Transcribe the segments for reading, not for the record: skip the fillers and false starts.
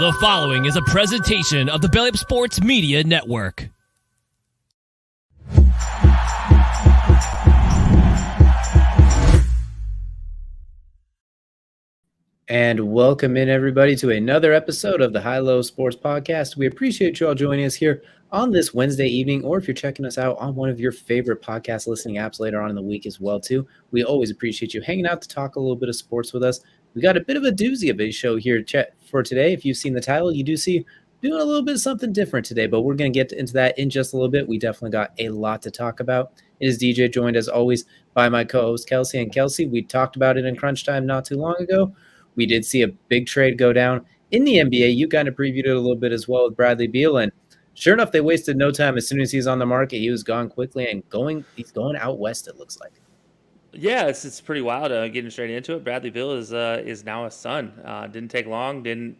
The following is a presentation of the Belly Up Sports Media Network. And welcome in, everybody, to another episode of the High Low Sports Podcast. We appreciate you all joining us here on this Wednesday evening, or if you're checking us out on one of your favorite podcast listening apps later on in the week as well, too. We always appreciate you hanging out to talk a little bit of sports with us. We got a bit of a doozy of a show here for today. If you've seen the title, you do see doing a little bit of something different today, but we're going to get into that in just a little bit. We definitely got a lot to talk about. It is DJ, joined as always by my co-host Kelsey. And Kelsey, we talked about it in Crunch Time not too long ago. We did see a big trade go down in the NBA. You kind of previewed it a little bit as well with Bradley Beal. And sure enough, they wasted no time. As soon as he's on the market, he was gone quickly and he's going out west, it looks like. Yeah, it's pretty wild getting straight into it. Bradley Beal is now a Sun. Didn't take long. They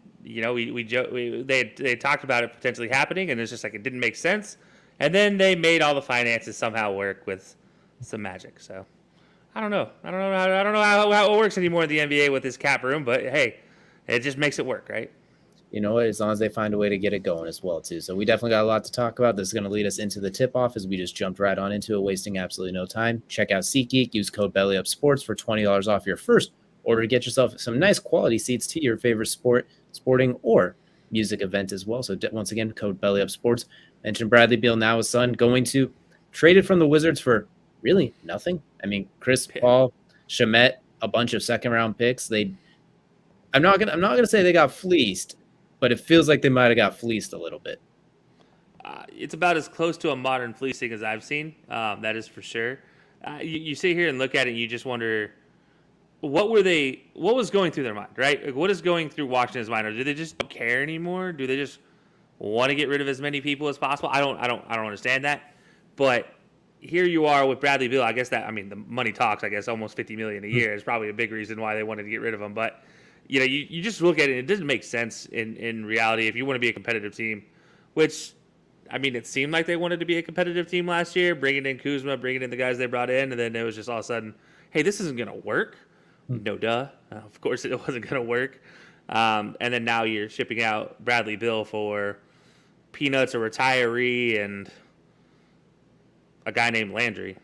talked about it potentially happening, and it's just like it didn't make sense. And then they made all the finances somehow work with some magic. So I don't know how it works anymore in the NBA with this cap room, but hey, it just makes it work, right? You know what? As long as they find a way to get it going as well, too. So we definitely got a lot to talk about. This is going to lead us into the tip-off as we just jumped right on into it, wasting absolutely no time. Check out SeatGeek. Use code BellyUpSports for $20 off your first order to get yourself some nice quality seats to your favorite sporting, or music event as well. So once again, code BellyUpSports. Mention Bradley Beal, now his son, going to traded from the Wizards for really nothing. I mean, Chris Paul, Shamet, a bunch of second-round picks. I'm not gonna say they got fleeced, but it feels like they might have got fleeced a little bit. It's about as close to a modern fleecing as I've seen. That is for sure. You sit here and look at it, and you just wonder, what was going through their mind, right? Like, what is going through Washington's mind? Or do they just don't care anymore? Do they just want to get rid of as many people as possible? I don't understand that. But here you are with Bradley Beal. I guess the money talks. I guess almost $50 million a year is probably a big reason why they wanted to get rid of him. But you just look at it, it doesn't make sense in reality if you want to be a competitive team, which, it seemed like they wanted to be a competitive team last year, bringing in Kuzma, bringing in the guys they brought in, and then it was just all of a sudden, hey, this isn't going to work. No duh. Of course it wasn't going to work. And then now you're shipping out Bradley Beal for peanuts, a retiree, and a guy named Landry.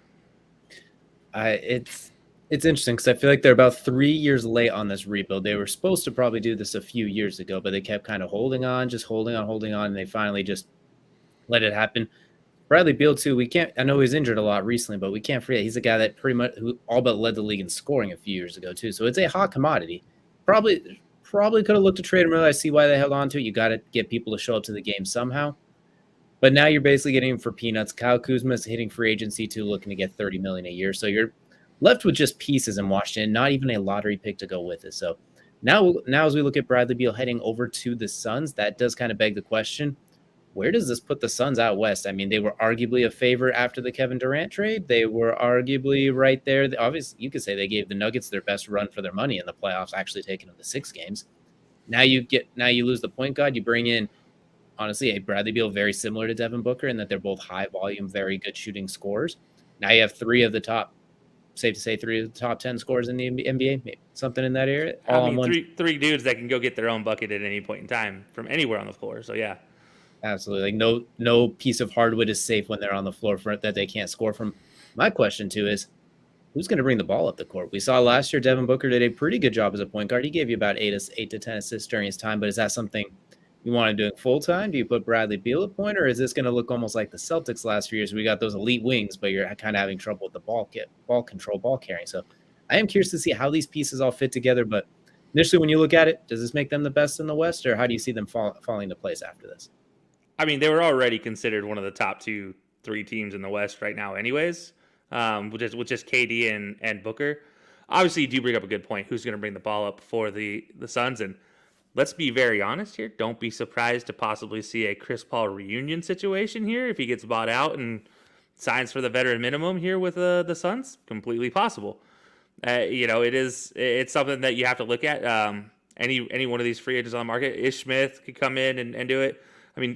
It's interesting because I feel like they're about 3 years late on this rebuild. They were supposed to probably do this a few years ago, but they kept kind of holding on, and they finally just let it happen. Bradley Beal, too, I know he's injured a lot recently, but we can't forget he's a guy that who all but led the league in scoring a few years ago, too. So it's a hot commodity. Probably could have looked to trade him earlier. I see why they held on to it. You got to get people to show up to the game somehow. But now you're basically getting him for peanuts. Kyle Kuzma's hitting free agency, too, looking to get $30 million a year. So you're left with just pieces in Washington, not even a lottery pick to go with it. So now as we look at Bradley Beal heading over to the Suns, that does kind of beg the question, where does this put the Suns out west? They were arguably a favorite after the Kevin Durant trade. They were arguably right there. Obviously, you could say they gave the Nuggets their best run for their money in the playoffs, actually taking them to 6 games. Now you lose the point guard. You bring in, honestly, a Bradley Beal very similar to Devin Booker in that they're both high volume, very good shooting scorers. Now you have 3 of the top 10 scorers in the NBA, maybe something in that area. Three dudes that can go get their own bucket at any point in time from anywhere on the floor. So yeah, absolutely. Like no piece of hardwood is safe when they're on the floor that they can't score from. My question too is, who's going to bring the ball up the court? We saw last year Devin Booker did a pretty good job as a point guard. He gave you about 8 to 10 assists during his time, but is that something you want to do full time? Do you put Bradley Beal at point, or is this going to look almost like the Celtics last few years? We got those elite wings, but you're kind of having trouble with the ball control, ball carrying. So I am curious to see how these pieces all fit together. But initially, when you look at it, does this make them the best in the West, or how do you see them falling into place after this? They were already considered one of the top 2-3 teams in the West right now, anyways, with just KD and Booker. Obviously, you do bring up a good point. Who's going to bring the ball up for the Suns? And let's be very honest here. Don't be surprised to possibly see a Chris Paul reunion situation here if he gets bought out and signs for the veteran minimum here with the Suns. Completely possible. It's something that you have to look at. Any one of these free agents on the market, Ish Smith could come in and do it.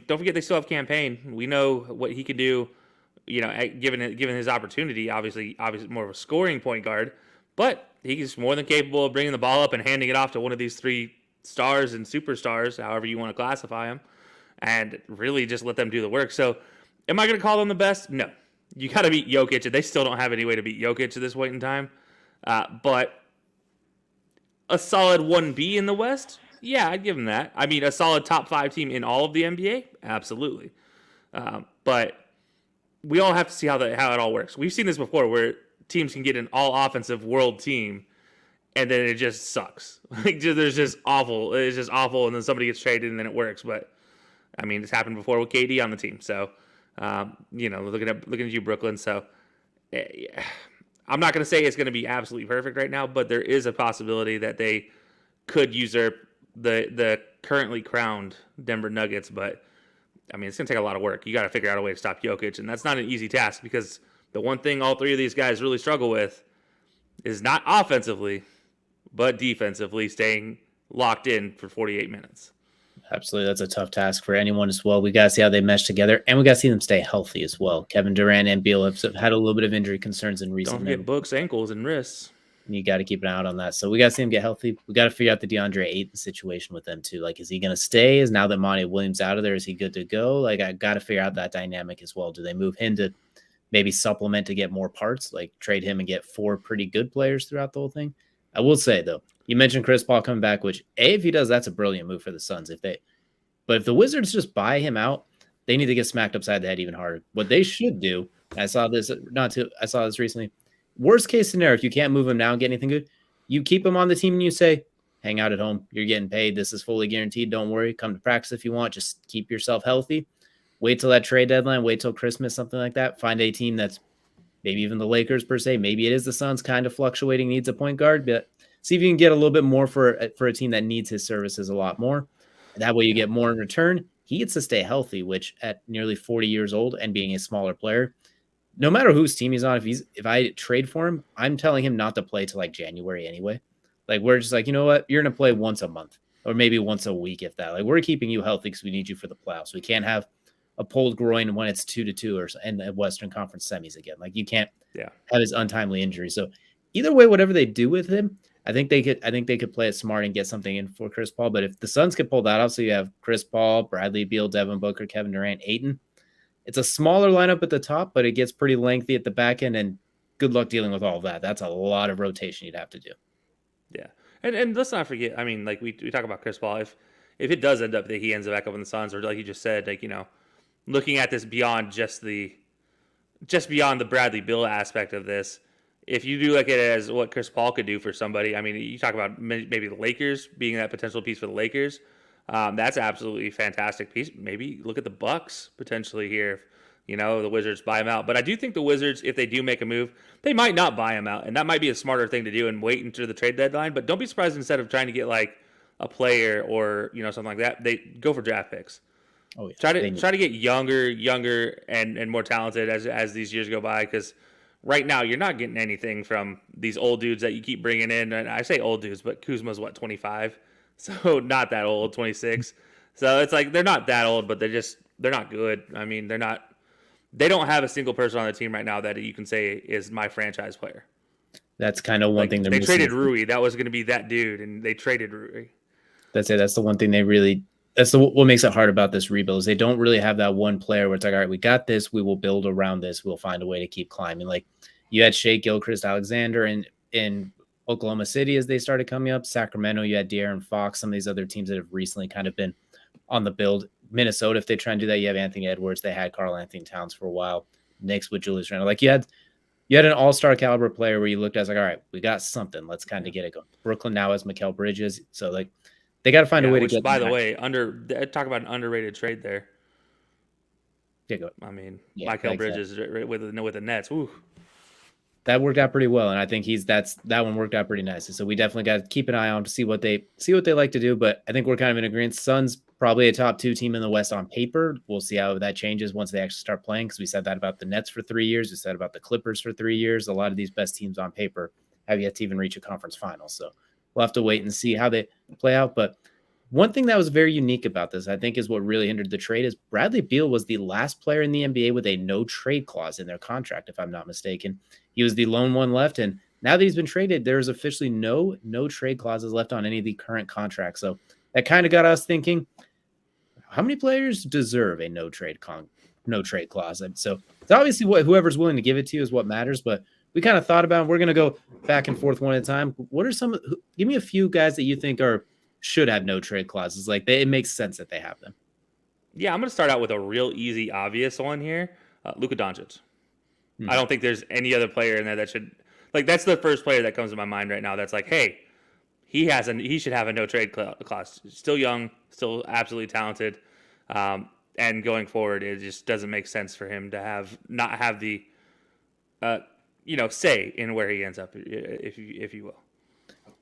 Don't forget they still have Campaign. We know what he can do. Given his opportunity, obviously more of a scoring point guard, but he's more than capable of bringing the ball up and handing it off to one of these three stars and superstars, however you want to classify them, and really just let them do the work. So, am I going to call them the best? No. You got to beat Jokic, and they still don't have any way to beat Jokic at this point in time. But a solid 1B in the West? Yeah, I'd give them that. I mean, a solid top 5 team in all of the NBA? Absolutely. But we all have to see how it all works. We've seen this before where teams can get an all-offensive world team, and then it just sucks. Like, there's just awful. It's just awful, and then somebody gets traded, and then it works. But, I mean, it's happened before with KD on the team. So, looking at you, Brooklyn. So, I'm not going to say it's going to be absolutely perfect right now, but there is a possibility that they could usurp the currently crowned Denver Nuggets. But, I mean, it's going to take a lot of work. You got to figure out a way to stop Jokic, and that's not an easy task because the one thing all three of these guys really struggle with is not offensively, but defensively staying locked in for 48 minutes. Absolutely. That's a tough task for anyone as well. We got to see how they mesh together, and we got to see them stay healthy as well. Kevin Durant and Beal have had a little bit of injury concerns in recent Don't forget books, ankles, and wrists. And you got to keep an eye out on that. So we got to see him get healthy. We got to figure out the DeAndre Ayton situation with them too. Like, is he going to stay? Is now that Monty Williams out of there, is he good to go? Like, I got to figure out that dynamic as well. Do they move him to maybe supplement to get more parts, like trade him and get 4 pretty good players throughout the whole thing? I will say though, you mentioned Chris Paul coming back, which if he does, that's a brilliant move for the Suns. But if the Wizards just buy him out, they need to get smacked upside the head even harder. What they should do, I saw this recently. Worst case scenario, if you can't move him now and get anything good, you keep him on the team and you say, hang out at home. You're getting paid. This is fully guaranteed. Don't worry. Come to practice if you want. Just keep yourself healthy. Wait till that trade deadline. Wait till Christmas, something like that. Find a team that's maybe even the Lakers per se. Maybe it is the Suns, kind of fluctuating, needs a point guard. But see if you can get a little bit more for a team that needs his services a lot more. That way you get more in return. He gets to stay healthy, which at nearly 40 years old and being a smaller player, no matter whose team he's on, if I trade for him, I'm telling him not to play till like January anyway. Like, we're just like, you know what? You're going to play once a month or maybe once a week, if that. Like, we're keeping you healthy because we need you for the playoffs. We can't have a pulled groin when it's 2-2 or in the Western Conference semis again. Like, you can't have his untimely injury. So either way, whatever they do with him, I think they could play it smart and get something in for Chris Paul. But if the Suns could pull that off, so you have Chris Paul, Bradley Beal, Devin Booker, Kevin Durant, Ayton, it's a smaller lineup at the top, but it gets pretty lengthy at the back end. And good luck dealing with all of that. That's a lot of rotation you'd have to do. Yeah, and let's not forget. I mean, like we talk about Chris Paul. If it does end up that he ends up back up in the Suns, or like you just said, like, looking at this beyond beyond the Bradley Beal aspect of this. If you do look at it as what Chris Paul could do for somebody, I mean, you talk about maybe the Lakers being that potential piece for the Lakers. That's absolutely fantastic piece. Maybe look at the Bucks potentially here. If, the Wizards buy him out. But I do think the Wizards, if they do make a move, they might not buy him out. And that might be a smarter thing to do and wait until the trade deadline. But don't be surprised instead of trying to get like a player or, something like that, they go for draft picks. Oh, yeah. Try to get younger and more talented as these years go by, because right now you're not getting anything from these old dudes that you keep bringing in. And I say old dudes, but Kuzma's 25, so not that old, 26. So it's like they're not that old, but they're not good. I mean, they don't have a single person on the team right now that you can say is my franchise player. That's kind of one thing they traded Rui. That was going to be that dude, and they traded Rui. That's it. That's the one thing what makes it hard about this rebuild is they don't really have that one player where it's like, all right, we got this. We will build around this. We'll find a way to keep climbing. Like, you had Shea Gilchrist-Alexander in Oklahoma City as they started coming up. Sacramento, you had De'Aaron Fox. Some of these other teams that have recently kind of been on the build. Minnesota, if they try and do that, you have Anthony Edwards. They had Karl Anthony Towns for a while. Knicks with Julius Randle. Like, you had an all-star caliber player where you looked at it, like, all right, we got something. Let's kind of get it going. Brooklyn now has Mikal Bridges. So, like, they got to find a way to get. By the way, talk about an underrated trade there. Yeah, go. I mean, Mikal Bridges with the Nets. Ooh. That worked out pretty well, and I think that one worked out pretty nice. So we definitely got to keep an eye on to see what they like to do. But I think we're kind of in agreement. Suns probably a top 2 team in the West on paper. We'll see how that changes once they actually start playing, because we said that about the Nets for 3 years. We said about the Clippers for 3 years. A lot of these best teams on paper have yet to even reach a conference final. So we'll have to wait and see how they play out. But one thing that was very unique about this, I think, is what really hindered the trade is Bradley Beal was the last player in the NBA with a no trade clause in their contract, if I'm not mistaken. He was the lone one left, and now that he's been traded, there's officially no trade clauses left on any of the current contracts. So that kind of got us thinking, how many players deserve a no trade clause? And so it's obviously whoever's willing to give it to you is what matters. But we kind of thought about, we're going to go back and forth one at a time. What are give me a few guys that you think should have no trade clauses? Like it makes sense that they have them. Yeah, I'm going to start out with a real easy, obvious one here. Luka Doncic. I don't think there's any other player in there that should, like, that's the first player that comes to my mind right now. That's like, hey, he should have a no trade clause. Still young, still absolutely talented, and going forward, it just doesn't make sense for him to not have the, say in where he ends up, if you will.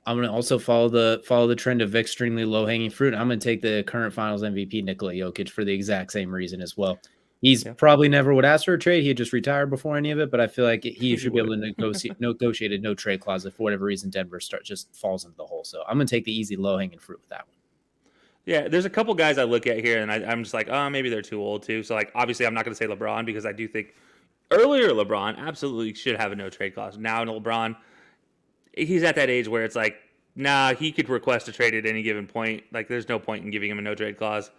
I'm going to also follow the trend of extremely low hanging fruit. I'm going to take the current Finals MVP Nikola Jokic for the exact same reason as well. He's probably never would ask for a trade. He'd just retire before any of it. But I feel like he should be able to negotiate a no trade clause if for whatever reason Denver just falls into the hole. So I'm going to take the easy low hanging fruit with that one. Yeah, there's a couple guys I look at here, and I'm just like, oh, maybe they're too old too. So like, obviously, I'm not going to say LeBron because I do think earlier LeBron absolutely should have a no trade clause. Now LeBron, he's at that age where it's like, nah, he could request a trade at any given point. Like, there's no point in giving him a no trade clause.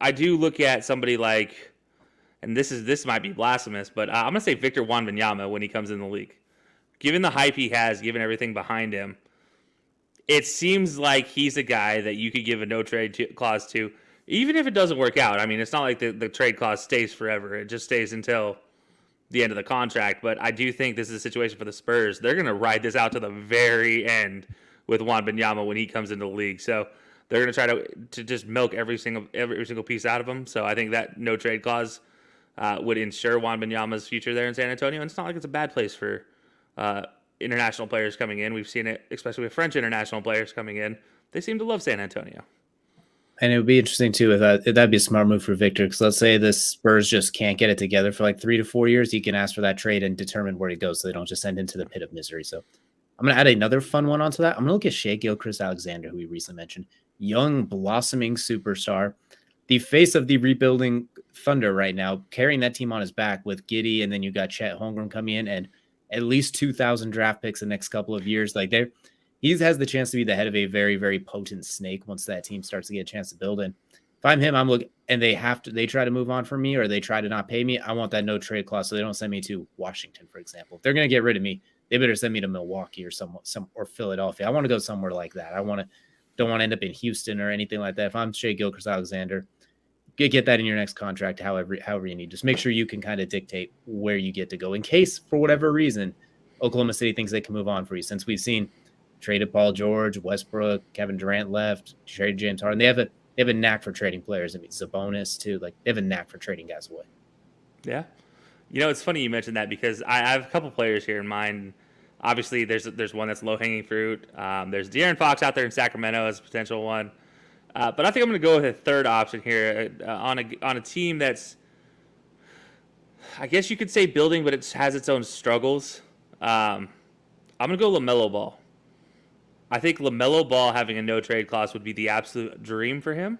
I do look at somebody like, and this might be blasphemous, but I'm going to say Victor Wembanyama when he comes in the league. Given the hype he has, given everything behind him, it seems like he's a guy that you could give a no trade clause to, even if it doesn't work out. I mean, it's not like the trade clause stays forever. It just stays until the end of the contract. But I do think this is a situation for the Spurs. They're going to ride this out to the very end with Wembanyama when he comes into the league. So they're going to try to just milk every single piece out of him. So I think that no trade clause would ensure Wembanyama's future there in San Antonio. And it's not like it's a bad place for international players coming in. We've seen it, especially with French international players coming in. They seem to love San Antonio. And it would be interesting too if that'd be a smart move for Victor, because let's say the Spurs just can't get it together for like 3 to 4 years. He can ask for that trade and determine where he goes, so they don't just send into the pit of misery. So I'm going to add another fun one onto that. I'm going to look at Shai Gilgeous-Alexander, who we recently mentioned. Young, blossoming superstar. The face of the rebuilding Thunder right now, carrying that team on his back with Giddey, and then you got Chet Holmgren coming in, and at least 2,000 draft picks the next couple of years. Like he has the chance to be the head of a very, very potent snake once that team starts to get a chance to build in. If I'm him, I'm looking, and they try to move on from me, or they try to not pay me. I want that no trade clause so they don't send me to Washington, for example. If they're going to get rid of me, they better send me to Milwaukee or or Philadelphia. I want to go somewhere like that. Don't want to end up in Houston or anything like that. If I'm Shai Gilgeous-Alexander, get that in your next contract, however you need. Just make sure you can kind of dictate where you get to go in case, for whatever reason, Oklahoma City thinks they can move on for you. Since we've seen traded Paul George, Westbrook, Kevin Durant left, traded James Harden. They have a knack for trading players. I mean, Sabonis too. Like, they have a knack for trading guys away. Yeah. It's funny you mentioned that because I have a couple players here in mind. Obviously, there's one that's low-hanging fruit. There's De'Aaron Fox out there in Sacramento as a potential one. But I think I'm going to go with a third option here on a team that's, I guess you could say building, but it has its own struggles. I'm going to go LaMelo Ball. I think LaMelo Ball having a no-trade clause would be the absolute dream for him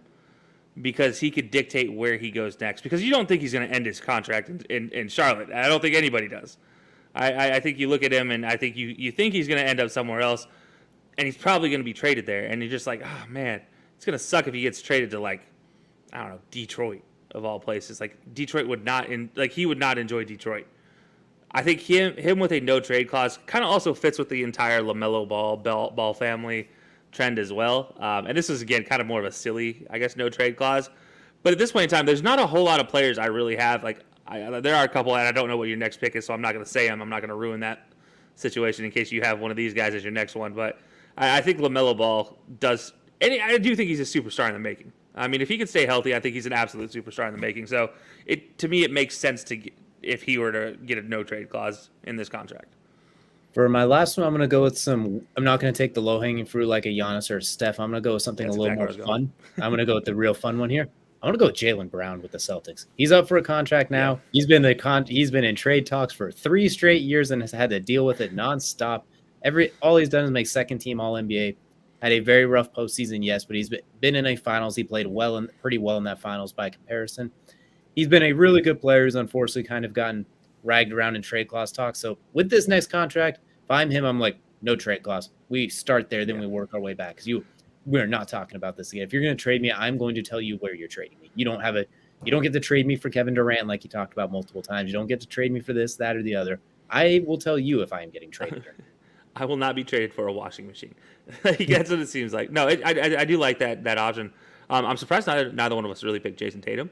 because he could dictate where he goes next. Because you don't think he's going to end his contract in Charlotte. I don't think anybody does. I think you look at him, and I think you think he's going to end up somewhere else, and he's probably going to be traded there. And you're just like, oh, man, it's going to suck if he gets traded to, like, I don't know, Detroit of all places. Like, Detroit he would not enjoy Detroit. I think him with a no-trade clause kind of also fits with the entire LaMelo Ball family trend as well. And this is, again, kind of more of a silly, I guess, no-trade clause. But at this point in time, there's not a whole lot of players I really have. Like, there are a couple, and I don't know what your next pick is, so I'm not going to say them. I'm not going to ruin that situation in case you have one of these guys as your next one. But I think LaMelo Ball does, and I do think he's a superstar in the making. I mean, if he can stay healthy, I think he's an absolute superstar in the making. So to me, it makes sense if he were to get a no-trade clause in this contract. For my last one, I'm going to go with I'm not going to take the low-hanging fruit like a Giannis or a Steph. I'm going to go with something a little more fun. I'm going to go with the real fun one here. I want to go with Jaylen Brown with the Celtics. He's up for a contract now. Yeah. He's been in trade talks for 3 straight years and has had to deal with it nonstop. All he's done is make second-team All-NBA. Had a very rough postseason, yes, but he's been in a finals. He played pretty well in that finals by comparison. He's been a really good player. He's unfortunately kind of gotten ragged around in trade clause talk. So with this next contract, if I'm him, I'm like, no trade clause. We start there, then we work our way back. Because we're not talking about this again. If you're going to trade me, I'm going to tell you where you're trading me. You don't get to trade me for Kevin Durant like you talked about multiple times. You don't get to trade me for this, that, or the other. I will tell you if I am getting traded. I will not be traded for a washing machine. That's what it seems like. No, I do like that option. I'm surprised neither one of us really picked Jason Tatum.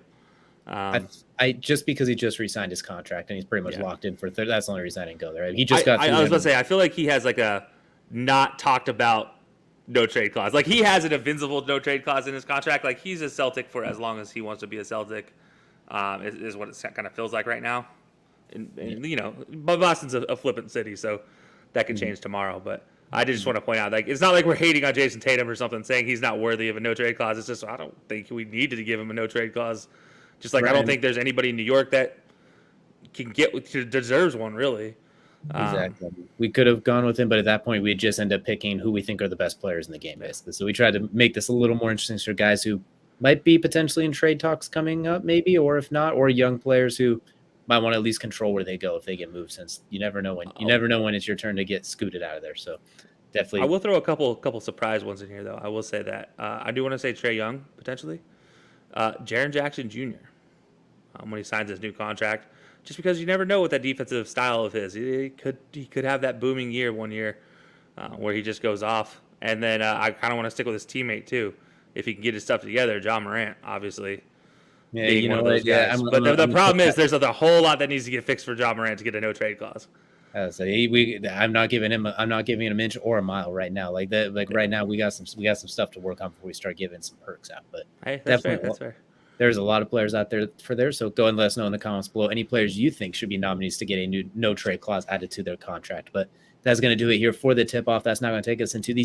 I just because he just re-signed his contract and he's pretty much locked in for third. That's the only reason I didn't go there. He just got. I was about to say I feel like he has like a not talked about no trade clause. Like he has an invincible no trade clause in his contract. Like he's a Celtic for as long as he wants to be a Celtic. Is what it kind of feels like right now. And but Boston's a flippant city, so that could change tomorrow. But I just want to point out, like, it's not like we're hating on Jason Tatum or something, saying he's not worthy of a no trade clause. It's just I don't think we needed to give him a no trade clause. Just like I don't think there's anybody in New York that deserves one, really. Exactly. We could have gone with him, but at that point, we'd just end up picking who we think are the best players in the game, basically. So we tried to make this a little more interesting for guys who might be potentially in trade talks coming up, maybe, or if not, or young players who might want to at least control where they go if they get moved, since you never know when it's your turn to get scooted out of there. So definitely, I will throw a couple surprise ones in here, though. I will say that I do want to say Trae Young potentially, Jaren Jackson Jr. When he signs his new contract, just because you never know what that defensive style of his. He could have that booming year one year where he just goes off, and then I kind of want to stick with his teammate too, if he can get his stuff together. John Morant, obviously. Yeah, you know what? Yeah, but the problem is there's a whole lot that needs to get fixed for John Morant to get a no trade clause. So I'm not giving him an inch or a mile right now. Like that, right now we got some stuff to work on before we start giving some perks out. But hey, that's fair. There's a lot of players out there for there. So go and let us know in the comments below any players you think should be nominees to get a new no trade clause added to their contract. But that's going to do it here for the tip off. That's now going to take us into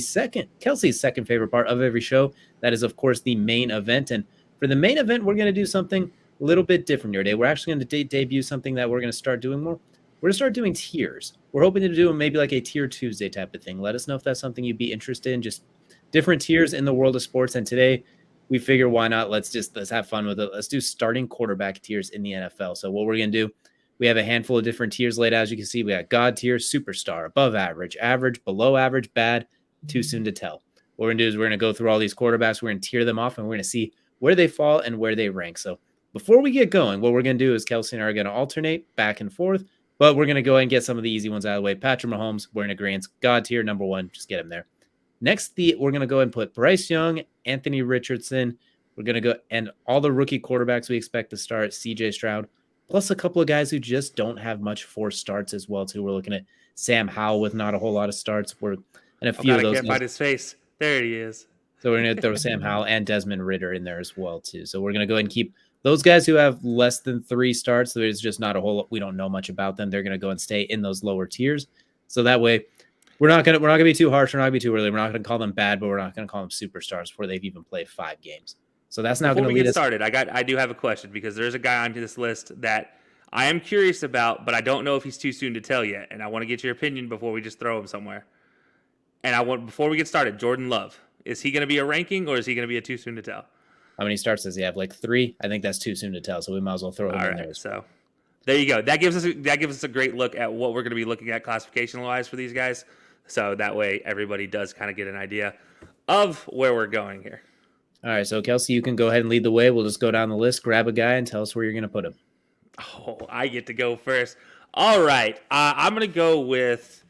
Kelsey's second favorite part of every show. That is, of course, the main event. And for the main event, we're going to do something a little bit different here today. We're actually going to debut something that we're going to start doing more. We're going to start doing tiers. We're hoping to do maybe like a Tier Tuesday type of thing. Let us know if that's something you'd be interested in, just different tiers in the world of sports. And today we figure why not? Let's have fun with it. Let's do starting quarterback tiers in the NFL. So what we're going to do, we have a handful of different tiers laid out. As you can see, we got God tier, superstar, above average, average, below average, bad, too soon to tell. What we're going to do is we're going to go through all these quarterbacks. We're going to tier them off, and we're going to see where they fall and where they rank. So before we get going, what we're going to do is Kelsey and I are going to alternate back and forth, but we're going to go ahead and get some of the easy ones out of the way. Patrick Mahomes, we're in agreement. God tier, number one, just get him there. Next, we're going to go ahead and put Bryce Young, Anthony Richardson. We're going to go and all the rookie quarterbacks we expect to start, CJ Stroud, plus a couple of guys who just don't have much forced starts as well, too. We're looking at Sam Howell with not a whole lot of starts. And a few of those. I can't find his face. There he is. So we're going to throw Sam Howell and Desmond Ridder in there as well, too. So we're going to go ahead and keep those guys who have less than 3 starts. So there's just not a whole, we don't know much about them. They're going to go and stay in those lower tiers. So that way we're not going to be too harsh. We're not going to be too early. We're not going to call them bad, but we're not going to call them superstars before they've even played 5 games. So that's now going to lead us started. I do have a question, because there's a guy on this list that I am curious about, but I don't know if he's too soon to tell yet. And I want to get your opinion before we just throw him somewhere. And before we get started, Jordan Love. Is he going to be a ranking, or is he going to be a too soon to tell? How many starts does he have? Like 3? I think that's too soon to tell. So we might as well throw him in there. So there you go. That gives us a great look at what we're going to be looking at classification-wise for these guys. So that way everybody does kind of get an idea of where we're going here. All right. So Kelsey, you can go ahead and lead the way. We'll just go down the list, grab a guy, and tell us where you're going to put him. Oh, I get to go first. All right. I'm going to go with.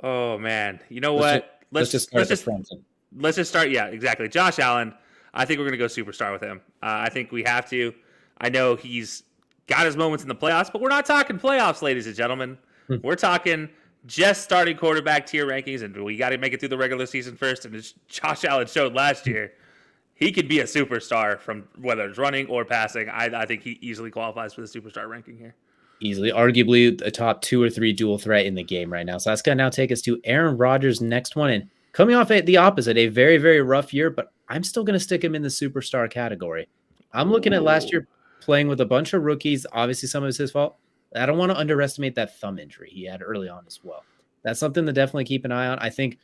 Oh man, you know what? Let's just start. Yeah, exactly. Josh Allen. I think we're going to go superstar with him. I think we have to. I know he's got his moments in the playoffs, but we're not talking playoffs, ladies and gentlemen. We're talking just starting quarterback tier rankings, and we got to make it through the regular season first. And as Josh Allen showed last year, he could be a superstar from whether it's running or passing. I think he easily qualifies for the superstar ranking here. Easily, arguably a top 2 or 3 dual threat in the game right now. So that's going to now take us to Aaron Rodgers' next one. And coming off the opposite, a very, very rough year, but I'm still going to stick him in the superstar category. I'm looking at last year playing with a bunch of rookies. Obviously, some of it's his fault. I don't want to underestimate that thumb injury he had early on as well. That's something to definitely keep an eye on. I think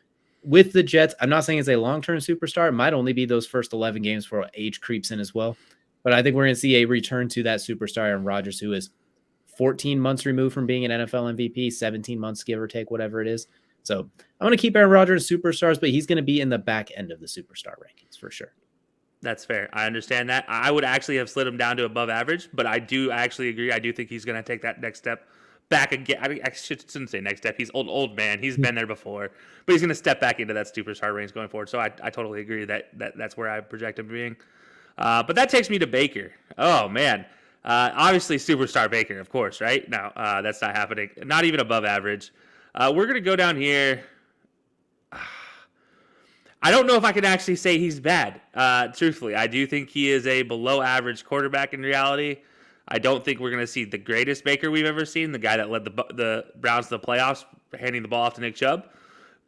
with the Jets, I'm not saying it's a long-term superstar. It might only be those first 11 games before age creeps in as well. But I think we're going to see a return to that superstar Aaron Rodgers, who is 14 months removed from being an NFL MVP, 17 months, give or take, whatever it is. So I'm going to keep Aaron Rodgers superstars, but he's going to be in the back end of the superstar rankings for sure. That's fair. I understand that. I would actually have slid him down to above average, but I actually agree. I do think he's going to take that next step back again. I shouldn't say next step. He's old man. He's been there before, but he's going to step back into that superstar range going forward. So I totally agree that's where I project him being. But that takes me to Baker. Oh man. Obviously superstar Baker, of course, right? No, that's not happening. Not even above average. We're going to go down here. I don't know if I can actually say he's bad. Truthfully, I do think he is a below average quarterback in reality. I don't think we're going to see the greatest Baker we've ever seen, the guy that led the Browns to the playoffs, handing the ball off to Nick Chubb.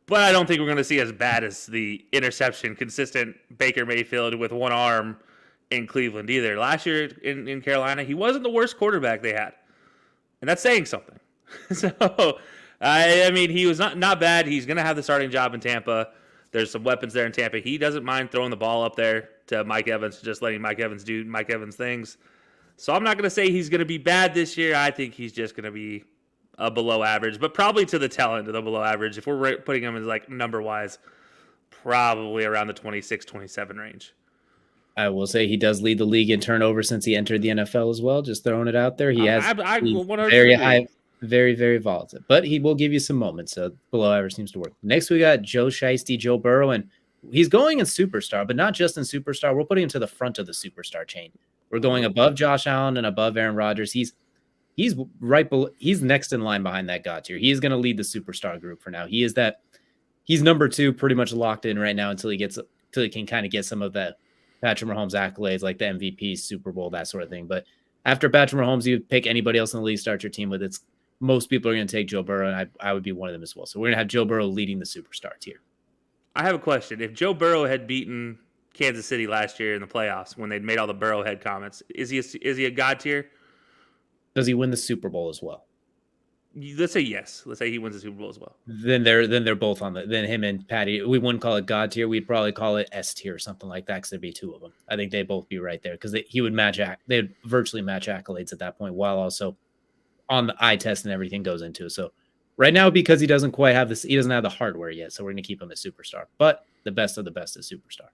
But I don't think we're going to see as bad as the interception, consistent Baker Mayfield with one arm in Cleveland either. Last year in Carolina, he wasn't the worst quarterback they had. And that's saying something. So, I mean, he was not bad. He's going to have the starting job in Tampa. There's some weapons there in Tampa. He doesn't mind throwing the ball up there to Mike Evans, just letting Mike Evans do Mike Evans things. So I'm not going to say he's going to be bad this year. I think he's just going to be a below average, but probably to the tail end of the below average. If we're putting him as like number-wise, probably around the 26, 27 range. I will say he does lead the league in turnover since he entered the NFL as well. Just throwing it out there. He has very high, very, very volatile, but he will give you some moments. So below average seems to work. Next, we got Joe Shiesty, Joe Burrow, and he's going in superstar, but not just in superstar. We're putting him to the front of the superstar chain. We're going above Josh Allen and above Aaron Rodgers. He's right below. He's next in line behind that God tier. He is going to lead the superstar group for now. He's number 2, pretty much locked in right now until he can kind of get some of that Patrick Mahomes accolades like the MVP, Super Bowl, that sort of thing. But after Patrick Mahomes, you pick anybody else in the league, start your team with. Most people are going to take Joe Burrow, and I would be one of them as well. So we're going to have Joe Burrow leading the superstar tier. I have a question. If Joe Burrow had beaten Kansas City last year in the playoffs when they'd made all the Burrowhead comments, is he a God tier? Does he win the Super Bowl as well? Let's say yes. Let's say he wins the Super Bowl as well. Then they're both on then him and Patty. We wouldn't call it God tier. We'd probably call it S tier or something like that because there'd be 2 of them. I think they'd both be right there because he would they'd virtually match accolades at that point while also on the eye test and everything goes into it. So right now, because he doesn't quite have this, he doesn't have the hardware yet. So we're going to keep him as superstar, but the best of the best is superstar.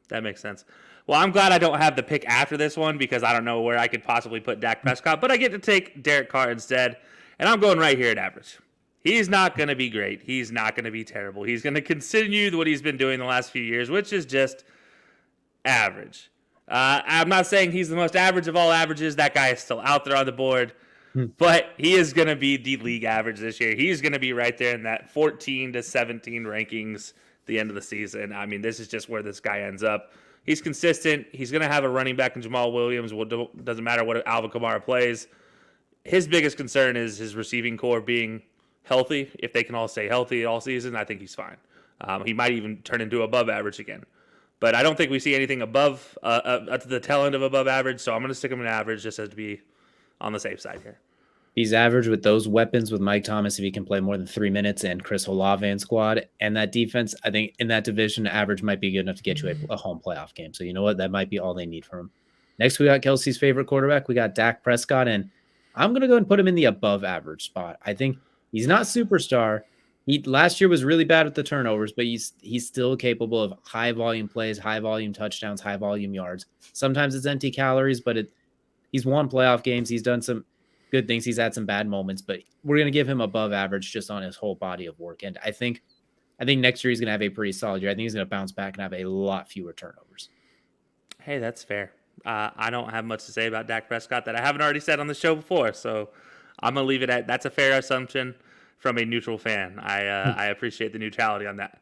That makes sense. Well, I'm glad I don't have the pick after this one because I don't know where I could possibly put Dak Prescott, but I get to take Derek Carr instead, and I'm going right here at average. He's not going to be great. He's not going to be terrible. He's going to continue what he's been doing the last few years, which is just average. I'm not saying he's the most average of all averages. That guy is still out there on the board, but he is going to be the league average this year. He's going to be right there in that 14 to 17 rankings the end of the season. I mean, this is just where this guy ends up. He's consistent. He's going to have a running back in Jamal Williams. Doesn't matter what Alvin Kamara plays. His biggest concern is his receiving core being healthy. If they can all stay healthy all season, I think he's fine. He might even turn into above average again. But I don't think we see anything above at the tail end of above average, so I'm going to stick him in average just as to be on the safe side here. He's average with those weapons with Mike Thomas if he can play more than 3 minutes and Chris Olave in squad. And that defense, I think in that division, average might be good enough to get you a home playoff game. So you know what? That might be all they need from him. Next, we got Kelsey's favorite quarterback. We got Dak Prescott, and I'm going to go and put him in the above average spot. I think he's not superstar. He last year was really bad with the turnovers, but he's still capable of high volume plays, high volume touchdowns, high volume yards. Sometimes it's empty calories, but he's won playoff games. He's done some good things. He's had some bad moments, but we're going to give him above average just on his whole body of work. And I think next year he's going to have a pretty solid year. I think he's going to bounce back and have a lot fewer turnovers. Hey, that's fair. I don't have much to say about Dak Prescott that I haven't already said on the show before, so I'm going to leave it at that's a fair assumption from a neutral fan. I appreciate the neutrality on that.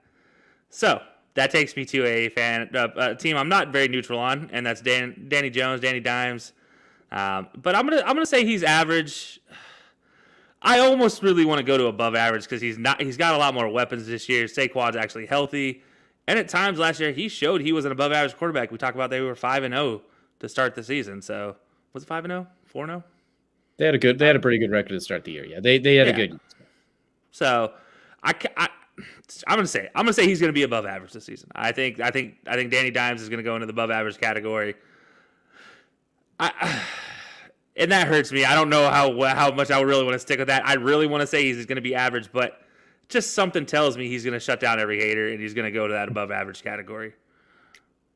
So that takes me to a team I'm not very neutral on, and that's Danny Jones, Danny Dimes. But I'm gonna say he's average. I almost really want to go to above average because he's got a lot more weapons this year. Saquon's actually healthy, and at times last year he showed he was an above average quarterback. We talked about they were 5-0 to start the season. So was it 5-0, 4-0? They had a pretty good record to start the year. Yeah, they had a good. So I'm gonna say he's gonna be above average this season. I think Danny Dimes is gonna go into the above average category. And that hurts me. I don't know how much I really want to stick with that. I really want to say he's going to be average, but just something tells me he's going to shut down every hater and he's going to go to that above average category.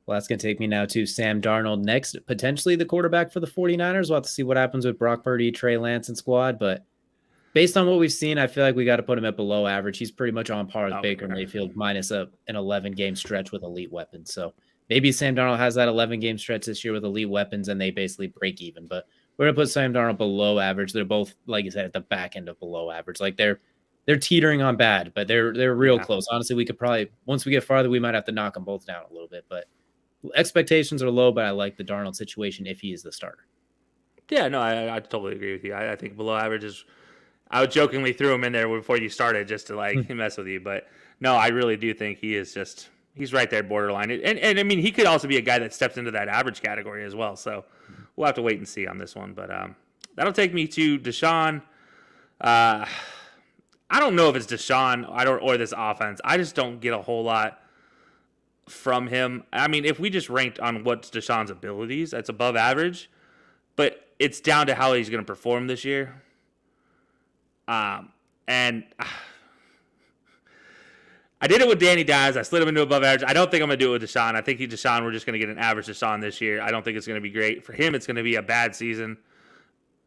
Well, that's going to take me now to Sam Darnold next, potentially the quarterback for the 49ers. We'll have to see what happens with Brock Purdy, Trey Lance, and squad. But based on what we've seen, I feel like we got to put him at below average. He's pretty much on par with Baker Mayfield minus an 11-game stretch with elite weapons. So maybe Sam Darnold has that 11-game stretch this year with elite weapons and they basically break even. But we're going to put Sam Darnold below average. They're both, like you said, at the back end of below average. Like they're teetering on bad, but they're real close. Honestly, we could probably, once we get farther, we might have to knock them both down a little bit. But expectations are low, but I like the Darnold situation if he is the starter. Yeah, no, I totally agree with you. I think below average is. I would jokingly threw him in there before you started just to like mess with you, but no, I really do think he is just he's right there borderline. And I mean, he could also be a guy that steps into that average category as well. So we'll have to wait and see on this one. But that'll take me to Deshaun. I don't know if it's Deshaun or this offense. I just don't get a whole lot from him. I mean, if we just ranked on what's Deshaun's abilities, that's above average. But it's down to how he's going to perform this year. And I did it with Danny Dimes. I slid him into above average. I don't think I'm going to do it with Deshaun. I think Deshaun, we're just going to get an average Deshaun this year. I don't think it's going to be great. For him, it's going to be a bad season.